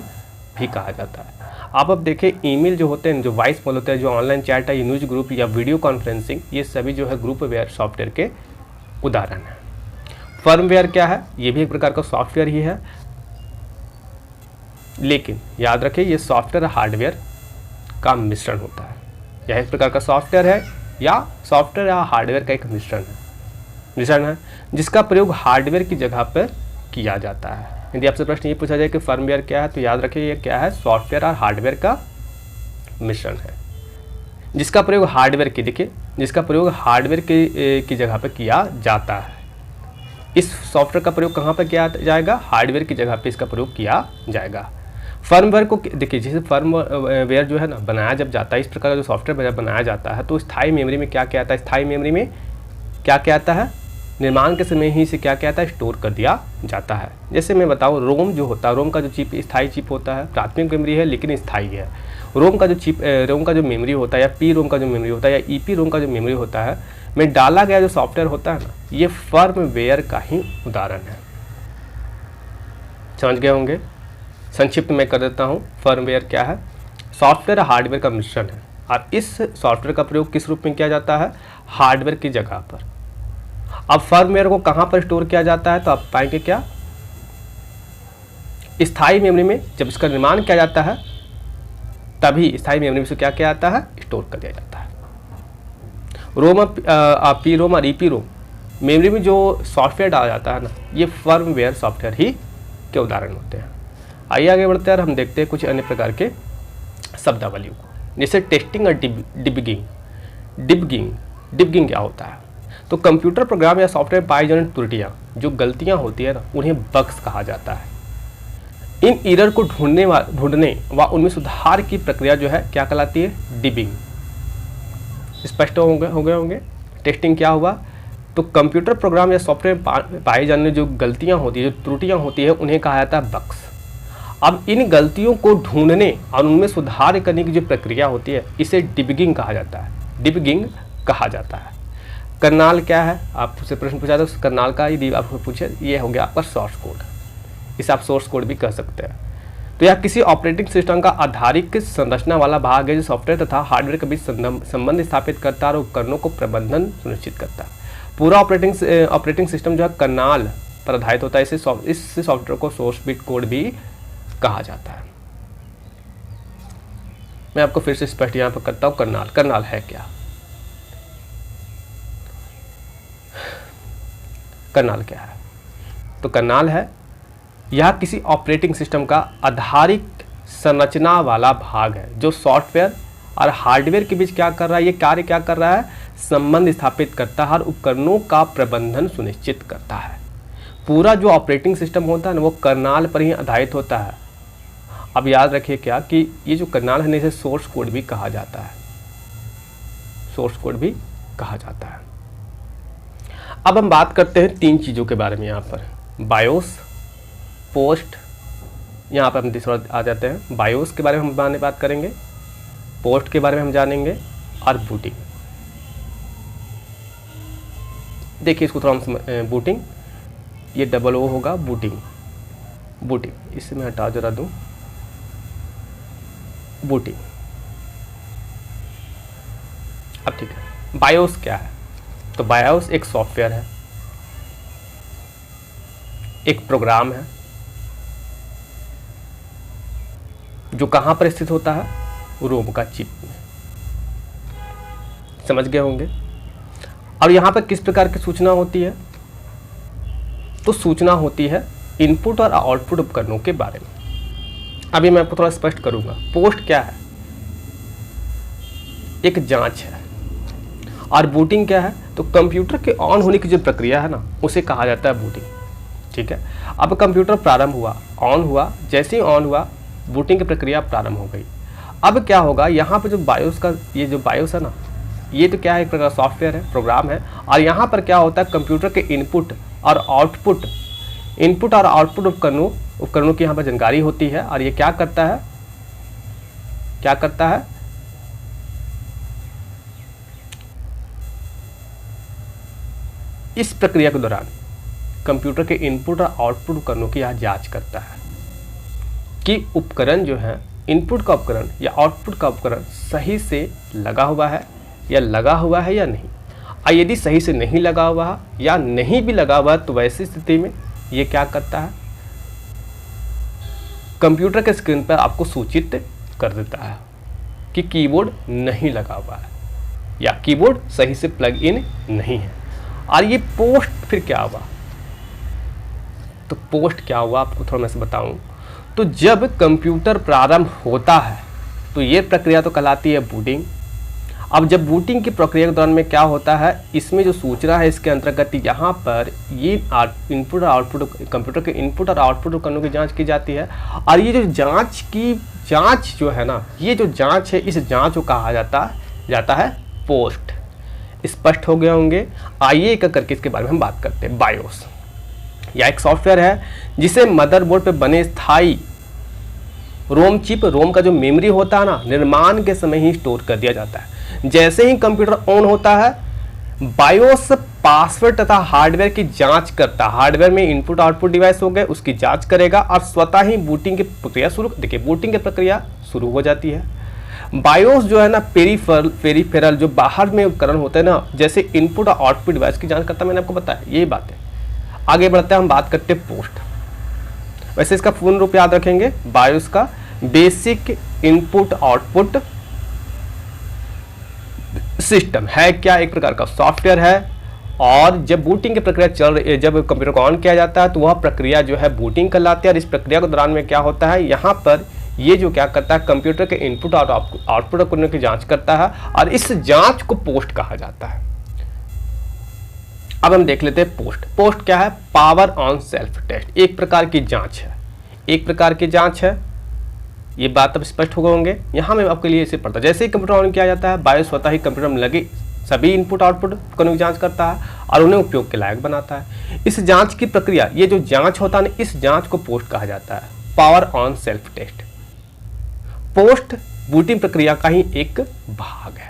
भी कहा जाता है। आप अब देखें, ईमेल जो होते हैं, जो वॉइस कॉल होते हैं, जो ऑनलाइन चैट है, न्यूज ग्रुप या वीडियो कॉन्फ्रेंसिंग, ये सभी जो है ग्रुपवेयर सॉफ्टवेयर के उदाहरण हैं। फर्मवेयर क्या है, ये भी एक प्रकार का सॉफ्टवेयर ही है, लेकिन याद रखें ये सॉफ्टवेयर हार्डवेयर का मिश्रण होता है। यह एक प्रकार का सॉफ्टवेयर है या सॉफ्टवेयर या हार्डवेयर का एक मिश्रण है, जिसका प्रयोग हार्डवेयर की जगह पर किया जाता है। यदि आपसे प्रश्न ये पूछा जाए कि फर्मवेयर क्या है, तो याद रखिए ये क्या है, सॉफ्टवेयर और हार्डवेयर का मिश्रण है, जिसका प्रयोग हार्डवेयर की, देखिए, जिसका प्रयोग हार्डवेयर की जगह पर किया जाता है। इस सॉफ्टवेयर का प्रयोग कहाँ पर किया जाएगा, हार्डवेयर की जगह पे इसका प्रयोग किया जाएगा। फर्मवेयर को देखिए, जैसे फर्मवेयर जो है ना बनाया जब जाता है, इस प्रकार का जो सॉफ्टवेयर बनाया जाता है, तो स्थायी मेमोरी में क्या क्या आता है, स्थायी मेमोरी में क्या क्या आता है, निर्माण के समय ही से क्या क्या आता है, स्टोर कर दिया जाता है। जैसे मैं बताऊँ, रोम जो होता है, रोम का जो चिप स्थायी चिप होता है, प्राथमिक मेमोरी है लेकिन स्थायी है। रोम का जो मेमोरी होता है, या पी रोम का जो मेमोरी होता है, या ईपी रोम का जो मेमोरी होता है, में डाला गया जो सॉफ्टवेयर होता है ना, ये फर्मवेयर का ही उदाहरण है। समझ गए होंगे। संक्षिप्त में कर देता हूँ, फर्मवेयर क्या है, सॉफ्टवेयर हार्डवेयर का मिश्रण है, और इस सॉफ्टवेयर का प्रयोग किस रूप में किया जाता है, हार्डवेयर की जगह पर। अब फर्मवेयर को कहाँ पर स्टोर किया जाता है, तो आप पाएंगे क्या, स्थायी मेमोरी में जब इसका निर्माण किया जाता है, तभी स्थायी मेमोरी में से क्या क्या आता है, स्टोर कर दिया जाता है। रोम, पी रोम और ईपी रोम मेमोरी में जो सॉफ्टवेयर डाला जाता है ना, ये फर्मवेयर सॉफ्टवेयर ही के उदाहरण होते हैं। आइए आगे बढ़ते हैं और हम देखते हैं कुछ अन्य प्रकार के शब्दावलियों को, जैसे टेस्टिंग और डिबगिंग। डिबगिंग क्या होता है, तो कंप्यूटर प्रोग्राम या सॉफ्टवेयर पाई जाने त्रुटियाँ, जो गलतियाँ होती है ना, उन्हें बग्स कहा जाता है। इन एरर को ढूंढने व उनमें सुधार की प्रक्रिया जो है क्या कहलाती है, डिबगिंग। स्पष्ट हो गए होंगे। टेस्टिंग क्या हुआ, तो कंप्यूटर प्रोग्राम या सॉफ्टवेयर पाई जाने जो गलतियां होती है, जो त्रुटियां होती है, उन्हें कहा जाता है बग्स। अब इन गलतियों को ढूंढने और उनमें सुधार करने की जो प्रक्रिया होती है, इसे डिबगिंग कहा जाता है। डिबगिंग कहा जाता है। कर्नाल क्या है, आपसे प्रश्न पूछा तो कर्नाल का यदि आपको पूछे, ये हो गया आपका सोर्स कोड, इसे आप सोर्स कोड भी कह सकते हैं। तो यह किसी ऑपरेटिंग सिस्टम का आधारिक संरचना वाला भाग है, जो सॉफ्टवेयर तथा हार्डवेयर के बीच संबंध स्थापित करता है और उपकरणों को प्रबंधन सुनिश्चित करता है। पूरा ऑपरेटिंग सिस्टम जो है कर्नाल पर आधारित होता है। इस सॉफ्टवेयर को सोर्स बिट कोड भी कहा जाता है। मैं आपको फिर से स्पष्ट यहाँ पर करता हूँ, कर्नाल है क्या, कर्नाल क्या है, तो कर्नाल है यह किसी ऑपरेटिंग सिस्टम का आधारिक संरचना वाला भाग है, जो सॉफ्टवेयर और हार्डवेयर के बीच क्या कर रहा है, ये कार्य क्या कर रहा है, संबंध स्थापित करता है और उपकरणों का प्रबंधन सुनिश्चित करता है। पूरा जो ऑपरेटिंग सिस्टम होता है ना, वो कर्नाल पर ही आधारित होता है। अब याद रखिए क्या कि ये जो कर्नाल है, इसे सोर्स कोड भी कहा जाता है, सोर्स कोड भी कहा जाता है। अब हम बात करते हैं तीन चीज़ों के बारे में, यहाँ पर बायोस, पोस्ट, यहाँ पर हम थोड़ा आ जाते हैं। बायोस के बारे में हम बात करेंगे, पोस्ट के बारे में हम जानेंगे, और बूटिंग। देखिए इसको थोड़ा हम बूटिंग, ये डबल ओ होगा बूटिंग, बूटिंग इससे मैं हटा जरा दूँ, बूटिंग। अब ठीक है, बायोस क्या है? तो बायोस एक सॉफ्टवेयर है, एक प्रोग्राम है जो कहाँ पर स्थित होता है? रोम का चिप में। समझ गए होंगे। और यहाँ पर किस प्रकार की सूचना होती है? तो सूचना होती है इनपुट और आउटपुट उपकरणों के बारे में। अभी मैं आपको थोड़ा स्पष्ट करूंगा। पोस्ट क्या है? एक जांच है। और बूटिंग क्या है? तो कंप्यूटर के ऑन होने की जो प्रक्रिया है ना, उसे कहा जाता है बूटिंग। ठीक है, अब कंप्यूटर प्रारंभ हुआ, ऑन हुआ, जैसे ही ऑन हुआ बूटिंग की प्रक्रिया प्रारंभ हो गई। अब क्या होगा, यहाँ पर जो बायोस का, ये जो बायोस है ना, ये तो क्या है, एक प्रकार सॉफ्टवेयर है, प्रोग्राम है। और यहाँ पर क्या होता है, कंप्यूटर के इनपुट और आउटपुट, इनपुट और आउटपुट उपकरणों की यहाँ पर जानकारी होती है। और ये क्या करता है, क्या करता है, इस प्रक्रिया के दौरान कंप्यूटर के इनपुट और आउटपुट उपकरणों की यह जांच करता है कि उपकरण जो है, इनपुट का उपकरण या आउटपुट का उपकरण सही से लगा हुआ है या नहीं। और यदि सही से नहीं लगा हुआ है या नहीं भी लगा हुआ है, तो वैसी स्थिति में ये क्या करता है, कंप्यूटर के स्क्रीन पर आपको सूचित कर देता है कि कीबोर्ड नहीं लगा हुआ है या कीबोर्ड सही से प्लग इन नहीं है। और ये पोस्ट फिर क्या हुआ, तो पोस्ट क्या हुआ आपको थोड़ा मैं से बताऊं। तो जब कंप्यूटर प्रारंभ होता है तो ये प्रक्रिया तो कहलाती है बूटिंग। अब जब बूटिंग की प्रक्रिया के दौरान में क्या होता है, इसमें जो सूचना है इसके अंतर्गत यहाँ पर ये इनपुट और आउटपुट, कंप्यूटर के इनपुट और आउटपुट उपकरणों की जांच की जाती है। और ये जो जांच जो है ना, ये जो जांच है, इस जांच को कहा जाता है पोस्ट। स्पष्ट हो गए होंगे। आइए एक करके इसके बारे में हम बात करते हैं। बायोस यह एक सॉफ्टवेयर है जिसे मदरबोर्ड पे बने स्थायी रोम चिप, रोम का जो मेमोरी होता है ना, निर्माण के समय ही स्टोर कर दिया जाता है। जैसे ही कंप्यूटर ऑन होता है, बायोस पासवर्ड तथा हार्डवेयर की जांच करता है। हार्डवेयर में इनपुट आउटपुट डिवाइस हो गए, उसकी जांच करेगा और स्वतः ही बूटिंग की प्रक्रिया देखिए बूटिंग की प्रक्रिया शुरू हो जाती है। बायोस जो है ना, पेरीफेरल जो बाहर में उपकरण होते हैं ना, जैसे इनपुट और आउटपुट डिवाइस की जांच करता है। मैंने आपको बताया यही बात है। आगे बढ़ते हैं, हम बात करते हैं पोस्ट। वैसे इसका पूर्ण रूप याद रखेंगे, बायोस का बेसिक इनपुट आउटपुट सिस्टम है। क्या? एक प्रकार का सॉफ्टवेयर है। और जब बूटिंग की प्रक्रिया चल रही है, जब कंप्यूटर को ऑन किया जाता है, तो वह प्रक्रिया जो है बूटिंग कहलाती है। और इस प्रक्रिया के दौरान में क्या होता है, यहाँ पर ये जो क्या करता है, कंप्यूटर के इनपुट और आउटपुट उपकरणों की जांच करता है। और इस जांच को पोस्ट कहा जाता है। अब हम देख लेते हैं पोस्ट। पोस्ट क्या है? पावर ऑन सेल्फ टेस्ट, एक प्रकार की जांच है, एक प्रकार की जांच है। ये बात अब स्पष्ट हो गए होंगे। यहाँ मैं आपके लिए इसे पढ़ता, जैसे ही कंप्यूटर ऑन किया जाता है, बायोस स्वतः ही कंप्यूटर में लगे सभी इनपुट आउटपुट उपकरणों की जांच करता है और उन्हें उपयोग के लायक बनाता है। इस जांच की प्रक्रिया, ये जो जांच होता है ना, इस जांच को पोस्ट कहा जाता है, power on self test. Post booting प्रक्रिया का ही एक भाग है।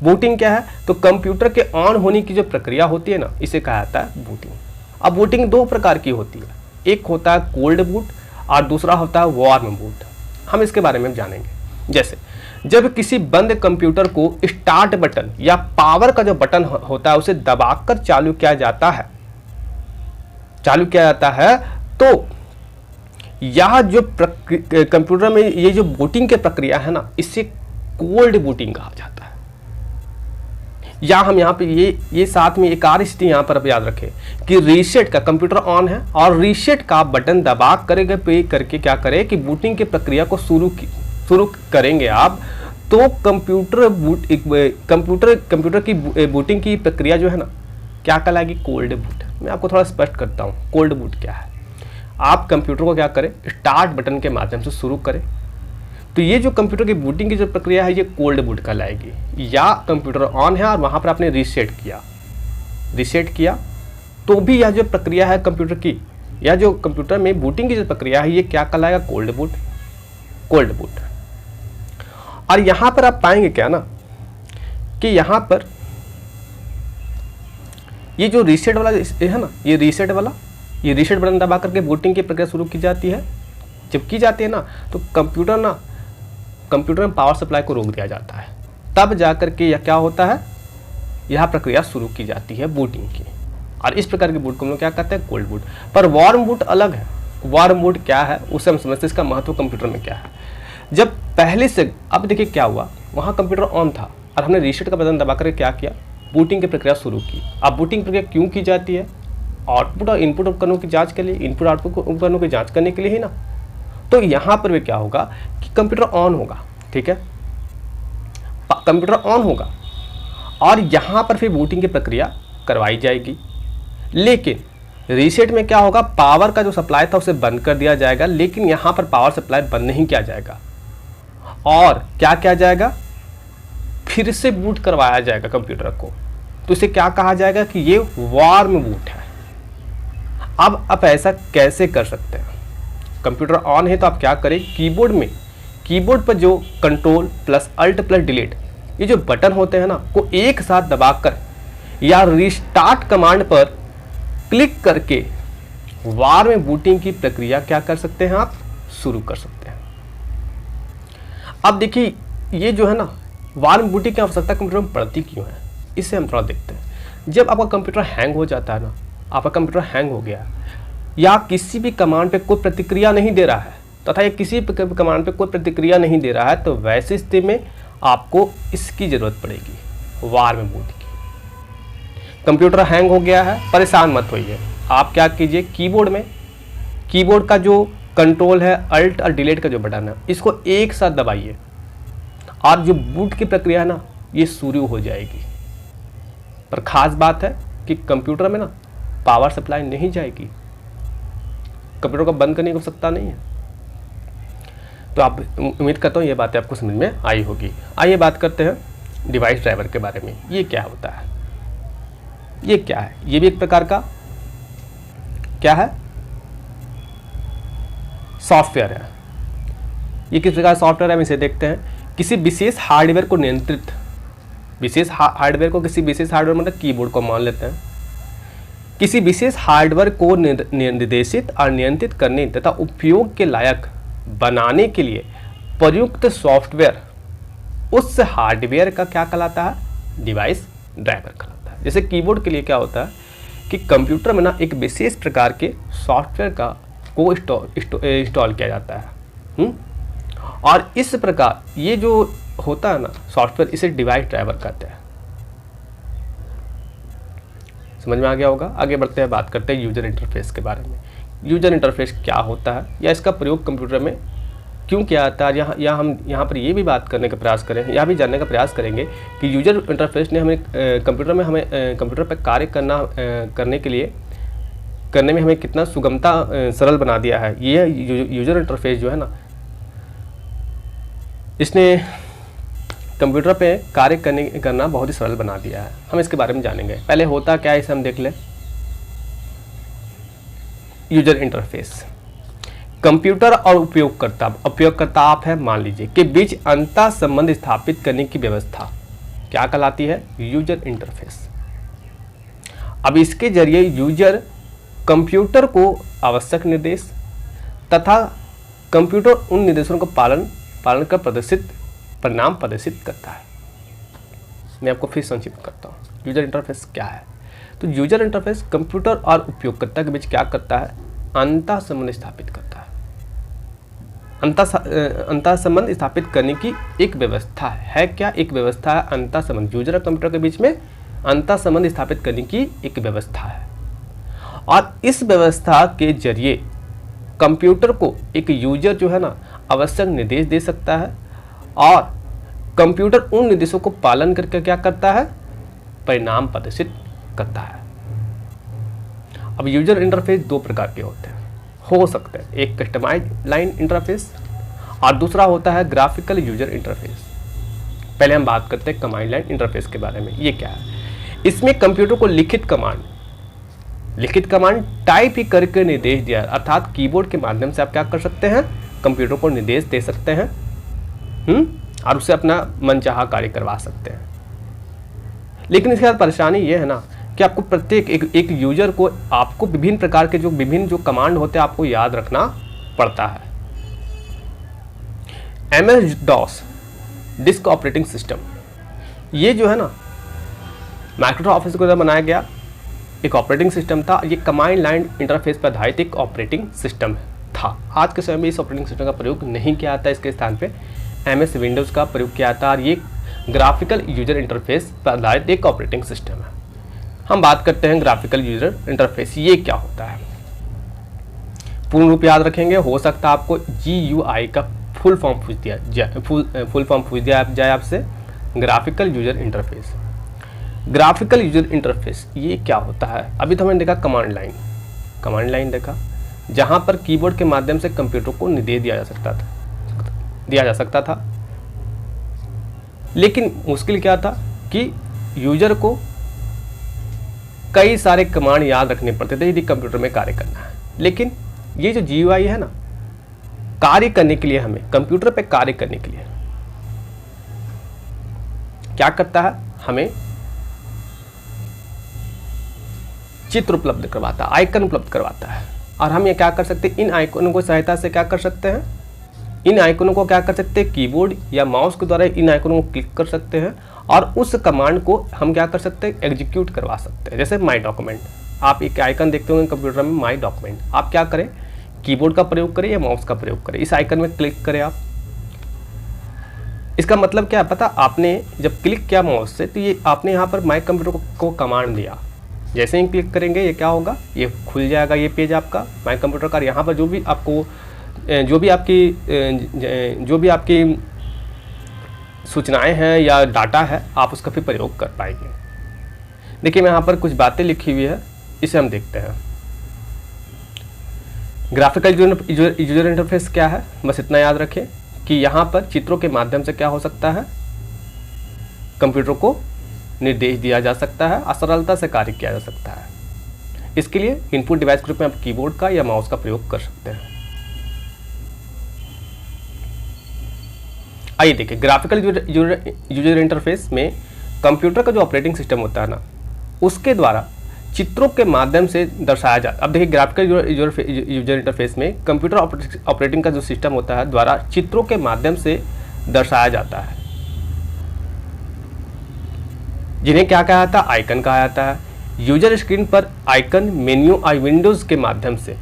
बूटिंग क्या है? तो कंप्यूटर के ऑन होने की जो प्रक्रिया होती है ना, इसे कहा जाता है बूटिंग। अब बूटिंग दो प्रकार की होती है, एक होता है कोल्ड बूट और दूसरा होता है वार्म बूट। हम इसके बारे में जानेंगे। जैसे जब किसी बंद कंप्यूटर को स्टार्ट बटन या पावर का जो बटन होता है उसे दबाकर चालू किया जाता है, तो यह जो कंप्यूटर में ये जो बूटिंग की प्रक्रिया है ना, इसे कोल्ड बूटिंग कहा जाता है। या हम यहाँ पे ये साथ में एक और स्थिति यहाँ पर याद रखें कि रीसेट का, कंप्यूटर ऑन है और रीसेट का बटन दबा करके क्या करें कि बूटिंग की प्रक्रिया को शुरू करेंगे आप, तो कंप्यूटर की बूटिंग की प्रक्रिया जो है ना, क्या कहलाएगी? Cold boot. मैं आपको थोड़ा स्पष्ट करता हूँ कोल्ड बूट क्या है। आप कंप्यूटर को क्या करें, स्टार्ट बटन के माध्यम से शुरू करें, तो ये जो कंप्यूटर की बूटिंग की जो प्रक्रिया है, ये कोल्ड बूट कहलाएगी। या कंप्यूटर ऑन है और वहाँ पर आपने रीसेट किया तो भी यह जो प्रक्रिया है कंप्यूटर की, या जो कंप्यूटर में बूटिंग की जो प्रक्रिया है, ये क्या कहलाएगा? Cold boot. और यहाँ पर आप पाएंगे क्या ना, कि यहाँ पर ये जो रीसेट वाला है ना, ये रीसेट बटन दबा करके बूटिंग की प्रक्रिया शुरू की जाती है। जब की जाती है ना तो कंप्यूटर में पावर सप्लाई को रोक दिया जाता है, तब जा करके यह क्या होता है, यह प्रक्रिया शुरू की जाती है बूटिंग की। और इस प्रकार के बूट को हम लोग क्या कहते हैं, कोल्ड बूट। पर वार्म बूट अलग है। वार्म बूट क्या है उसे हम समझते हैं, इसका महत्व कंप्यूटर में क्या है। जब पहले से, अब देखिए क्या हुआ, वहाँ कंप्यूटर ऑन था और हमने रीसेट का बटन दबा कर क्या किया, बूटिंग की प्रक्रिया शुरू की। अब बूटिंग प्रक्रिया क्यों की जाती है, आउटपुट और इनपुट उपकरणों की जांच के लिए, इनपुट आउटपुट उपकरणों की जांच करने के लिए ही ना। तो यहाँ पर भी क्या होगा कि कंप्यूटर ऑन होगा, ठीक है, कंप्यूटर ऑन होगा और यहाँ पर फिर बूटिंग की प्रक्रिया करवाई जाएगी। लेकिन रीसेट में क्या होगा, पावर का जो सप्लाई था उसे बंद कर दिया जाएगा, लेकिन यहाँ पर पावर सप्लाई बंद नहीं किया जाएगा और क्या किया जाएगा, फिर से बूट करवाया जाएगा कंप्यूटर को। तो इसे क्या कहा जाएगा कि ये वार्म बूट है। अब आप ऐसा कैसे कर सकते हैं, कंप्यूटर ऑन है तो आप क्या करें, कीबोर्ड पर जो control plus alt plus delete ये जो बटन होते हैं ना को एक साथ दबाकर या रिस्टार्ट कमांड पर क्लिक करके वार्म बूटिंग की प्रक्रिया क्या कर सकते हैं, आप शुरू कर सकते हैं। अब देखिए ये जो है ना, वार्म बूटिंग की आवश्यकता कंप्यूटर में पड़ती क्यों है, इसे हम थोड़ा देखते हैं। जब आपका कंप्यूटर हैंग हो जाता है ना, आपका कंप्यूटर हैंग हो गया या किसी भी कमांड पे कोई प्रतिक्रिया नहीं दे रहा है तथा ये किसी कमांड पे कोई प्रतिक्रिया नहीं दे रहा है, तो वैसी स्थिति में आपको इसकी ज़रूरत पड़ेगी, वार्म बूट की। कंप्यूटर हैंग हो गया है, परेशान मत होइए, आप क्या कीजिए, कीबोर्ड का जो कंट्रोल है, अल्ट और डिलीट का जो बटन है, इसको एक साथ दबाइए और जो बूट की प्रक्रिया है ना ये शुरू हो जाएगी। पर ख़ास बात है कि कंप्यूटर में ना पावर सप्लाई नहीं जाएगी, कंप्यूटर को बंद करने की आवश्यकता नहीं है। तो आप, उम्मीद करता हूँ ये बातें आपको समझ में आई होगी। आइए बात करते हैं डिवाइस ड्राइवर के बारे में। ये क्या होता है, ये क्या है, ये भी एक प्रकार का क्या है, सॉफ्टवेयर है। ये किस प्रकार सॉफ्टवेयर है हम इसे देखते हैं। किसी विशेष हार्डवेयर को किसी विशेष हार्डवेयर मतलब कीबोर्ड को मान लेते हैं, किसी विशेष हार्डवेयर को निर्देशित और नियंत्रित करने तथा उपयोग के लायक बनाने के लिए प्रयुक्त सॉफ्टवेयर उस हार्डवेयर का क्या कहलाता है, डिवाइस ड्राइवर कहलाता है। जैसे कीबोर्ड के लिए क्या होता है कि कंप्यूटर में ना एक विशेष प्रकार के सॉफ्टवेयर को इंस्टॉल किया जाता है और इस प्रकार ये जो होता है ना सॉफ्टवेयर, इसे डिवाइस ड्राइवर कहते हैं। समझ में आ गया होगा। आगे बढ़ते हैं, बात करते हैं यूजर इंटरफेस के बारे में। यूजर इंटरफेस क्या होता है या इसका प्रयोग कंप्यूटर में क्यों किया जाता है, यहाँ पर ये भी बात करने का प्रयास करें, यह भी जानने का प्रयास करेंगे कि यूजर इंटरफेस ने हमें कंप्यूटर पर कार्य करने में हमें कितना सुगमता सरल बना दिया है। ये यूजर इंटरफेस जो है ना, इसने कंप्यूटर पे कार्य करना बहुत ही सरल बना दिया है। हम इसके बारे में जानेंगे। पहले होता क्या है इसे हम देख लें। यूजर इंटरफेस, कंप्यूटर और उपयोगकर्ता आप है मान लीजिए के बीच अंतर संबंध स्थापित करने की व्यवस्था क्या कहलाती है, यूजर इंटरफेस। अब इसके जरिए यूजर कंप्यूटर को आवश्यक निर्देश तथा कंप्यूटर उन निर्देशों का पालन कर परिणाम प्रदर्शित करता है। मैं आपको फिर संक्षिप्त करता हूँ, यूजर इंटरफेस क्या है। तो यूजर इंटरफेस कंप्यूटर और उपयोगकर्ता के बीच क्या करता है, अंतर संबंध स्थापित करता है। अंतर संबंध स्थापित करने की एक व्यवस्था है क्या, एक व्यवस्था है अंतर संबंध, यूजर और कंप्यूटर के बीच में अंतर संबंध स्थापित करने की एक व्यवस्था है। और इस व्यवस्था के जरिए कंप्यूटर को एक यूजर जो है ना आवश्यक निर्देश दे सकता है और कंप्यूटर उन निर्देशों को पालन करके क्या करता है, परिणाम प्रदर्शित करता है। अब यूजर इंटरफेस दो प्रकार के हो सकते हैं, एक कस्टमाइज लाइन इंटरफेस और दूसरा होता है ग्राफिकल यूजर इंटरफेस। पहले हम बात करते हैं कमांड लाइन इंटरफेस के बारे में। ये क्या है, इसमें कंप्यूटर को लिखित कमांड टाइप ही करके निर्देश दिया, अर्थात कीबोर्ड के माध्यम से आप क्या कर सकते हैं, कंप्यूटर को निर्देश दे सकते हैं और उससे अपना मनचाहा कार्य करवा सकते हैं। लेकिन इसके बाद परेशानी ये है ना कि आपको प्रत्येक एक यूजर को आपको विभिन्न प्रकार के विभिन्न जो कमांड होते हैं आपको याद रखना पड़ता है। MS-DOS डिस्क ऑपरेटिंग सिस्टम, ये जो है ना माइक्रोसॉफ्ट ऑफिस के द्वारा बनाया गया एक ऑपरेटिंग सिस्टम था। ये कमांड लाइन इंटरफेस पर आधारित एक ऑपरेटिंग सिस्टम था। आज के समय में इस ऑपरेटिंग सिस्टम का प्रयोग नहीं किया जाता, इसके स्थान पे MS विंडोज़ का प्रयोग किया जाता है और ये ग्राफिकल यूजर इंटरफेस पर आधारित एक ऑपरेटिंग सिस्टम है। हम बात करते हैं ग्राफिकल यूजर इंटरफेस, ये क्या होता है। पूर्ण रूप याद रखेंगे, हो सकता है आपको GUI का फुल फॉर्म पूछ दिया जाए आपसे। Graphical user interface, graphical user interface ये क्या होता है। अभी तो हमने देखा कमांड लाइन देखा, जहां पर कीबोर्ड के माध्यम से कंप्यूटर को निर्देश दिया जा सकता था। लेकिन मुश्किल क्या था कि यूजर को कई सारे कमांड याद रखने पड़ते थे यदि कंप्यूटर में कार्य करना है। लेकिन ये जो GUI है ना, कार्य करने के लिए, हमें कंप्यूटर पे कार्य करने के लिए क्या करता है, हमें चित्र उपलब्ध करवाता है, आइकन उपलब्ध करवाता है। और हम ये क्या कर सकते हैं, इन आइकनों को सहायता से क्या कर सकते हैं, इन आइकनों को क्या कर सकते हैं, कीबोर्ड या माउस के द्वारा इन आइकनों को क्लिक कर सकते हैं और उस कमांड को हम क्या कर सकते हैं, एग्जीक्यूट करवा सकते हैं। जैसे माई डॉक्यूमेंट, आप एक आइकन देखते होंगे कंप्यूटर में, माई डॉक्यूमेंट। आप क्या करें, कीबोर्ड का प्रयोग करें या माउस का प्रयोग करें, इस आइकन में क्लिक करें आप। इसका मतलब क्या है पता, आपने जब क्लिक किया माउस से तो ये आपने यहाँ पर माई कंप्यूटर को कमांड दिया। जैसे ही क्लिक करेंगे ये क्या होगा, ये खुल जाएगा ये पेज आपका माई कंप्यूटर का। यहाँ पर जो भी आपकी सूचनाएं हैं या डाटा है, आप उसका फिर प्रयोग कर पाएंगे। देखिए मैं यहाँ पर कुछ बातें लिखी हुई है, इसे हम देखते हैं। ग्राफिकल यूजर इंटरफेस क्या है, बस इतना याद रखें कि यहाँ पर चित्रों के माध्यम से क्या हो सकता है, कंप्यूटर को निर्देश दिया जा सकता है और सरलता से कार्य किया जा सकता है। इसके लिए इनपुट डिवाइस के रूप में आप कीबोर्ड का या माउस का प्रयोग कर सकते हैं। आइए देखिए, ग्राफिकल यूजर इंटरफेस में कंप्यूटर का जो ऑपरेटिंग सिस्टम होता है ना, उसके द्वारा चित्रों के माध्यम से दर्शाया जाता है। अब देखिए ग्राफिकल यूजर इंटरफेस में कंप्यूटर ऑपरेटिंग का जो सिस्टम होता है द्वारा चित्रों के माध्यम से दर्शाया जाता है, जिन्हें क्या कहा जाता है, आइकन कहा जाता है। यूजर स्क्रीन पर आइकन, मेन्यू और विंडोज के माध्यम से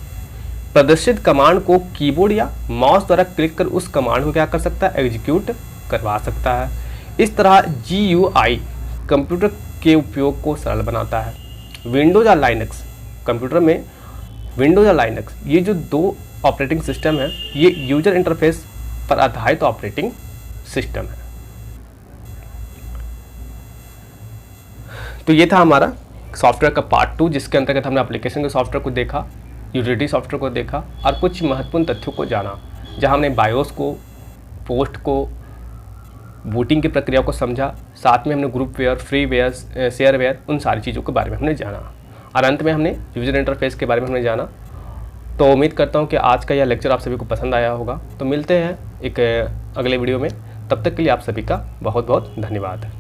प्रदर्शित कमांड को कीबोर्ड या माउस द्वारा क्लिक कर उस कमांड को क्या कर सकता है, एग्जीक्यूट करवा सकता है। इस तरह GUI कंप्यूटर के उपयोग को सरल बनाता है। विंडोज और लाइनक्स, कंप्यूटर में विंडोज और लाइनक्स ये जो दो ऑपरेटिंग सिस्टम है, ये यूजर इंटरफेस पर आधारित ऑपरेटिंग सिस्टम है। तो ये था हमारा सॉफ्टवेयर का पार्ट 2, जिसके अंतर्गत हमने एप्लीकेशन के सॉफ्टवेयर को देखा, यूटिलिटी सॉफ्टवेयर को देखा और कुछ महत्वपूर्ण तथ्यों को जाना, जहां हमने बायोस को, पोस्ट को, बूटिंग की प्रक्रिया को समझा। साथ में हमने ग्रुपवेयर, फ्रीवेयर, शेयरवेयर, उन सारी चीज़ों के बारे में हमने जाना और अंत में हमने यूजर इंटरफेस के बारे में हमने जाना। तो उम्मीद करता हूँ कि आज का यह लेक्चर आप सभी को पसंद आया होगा। तो मिलते हैं एक अगले वीडियो में, तब तक के लिए आप सभी का बहुत बहुत धन्यवाद।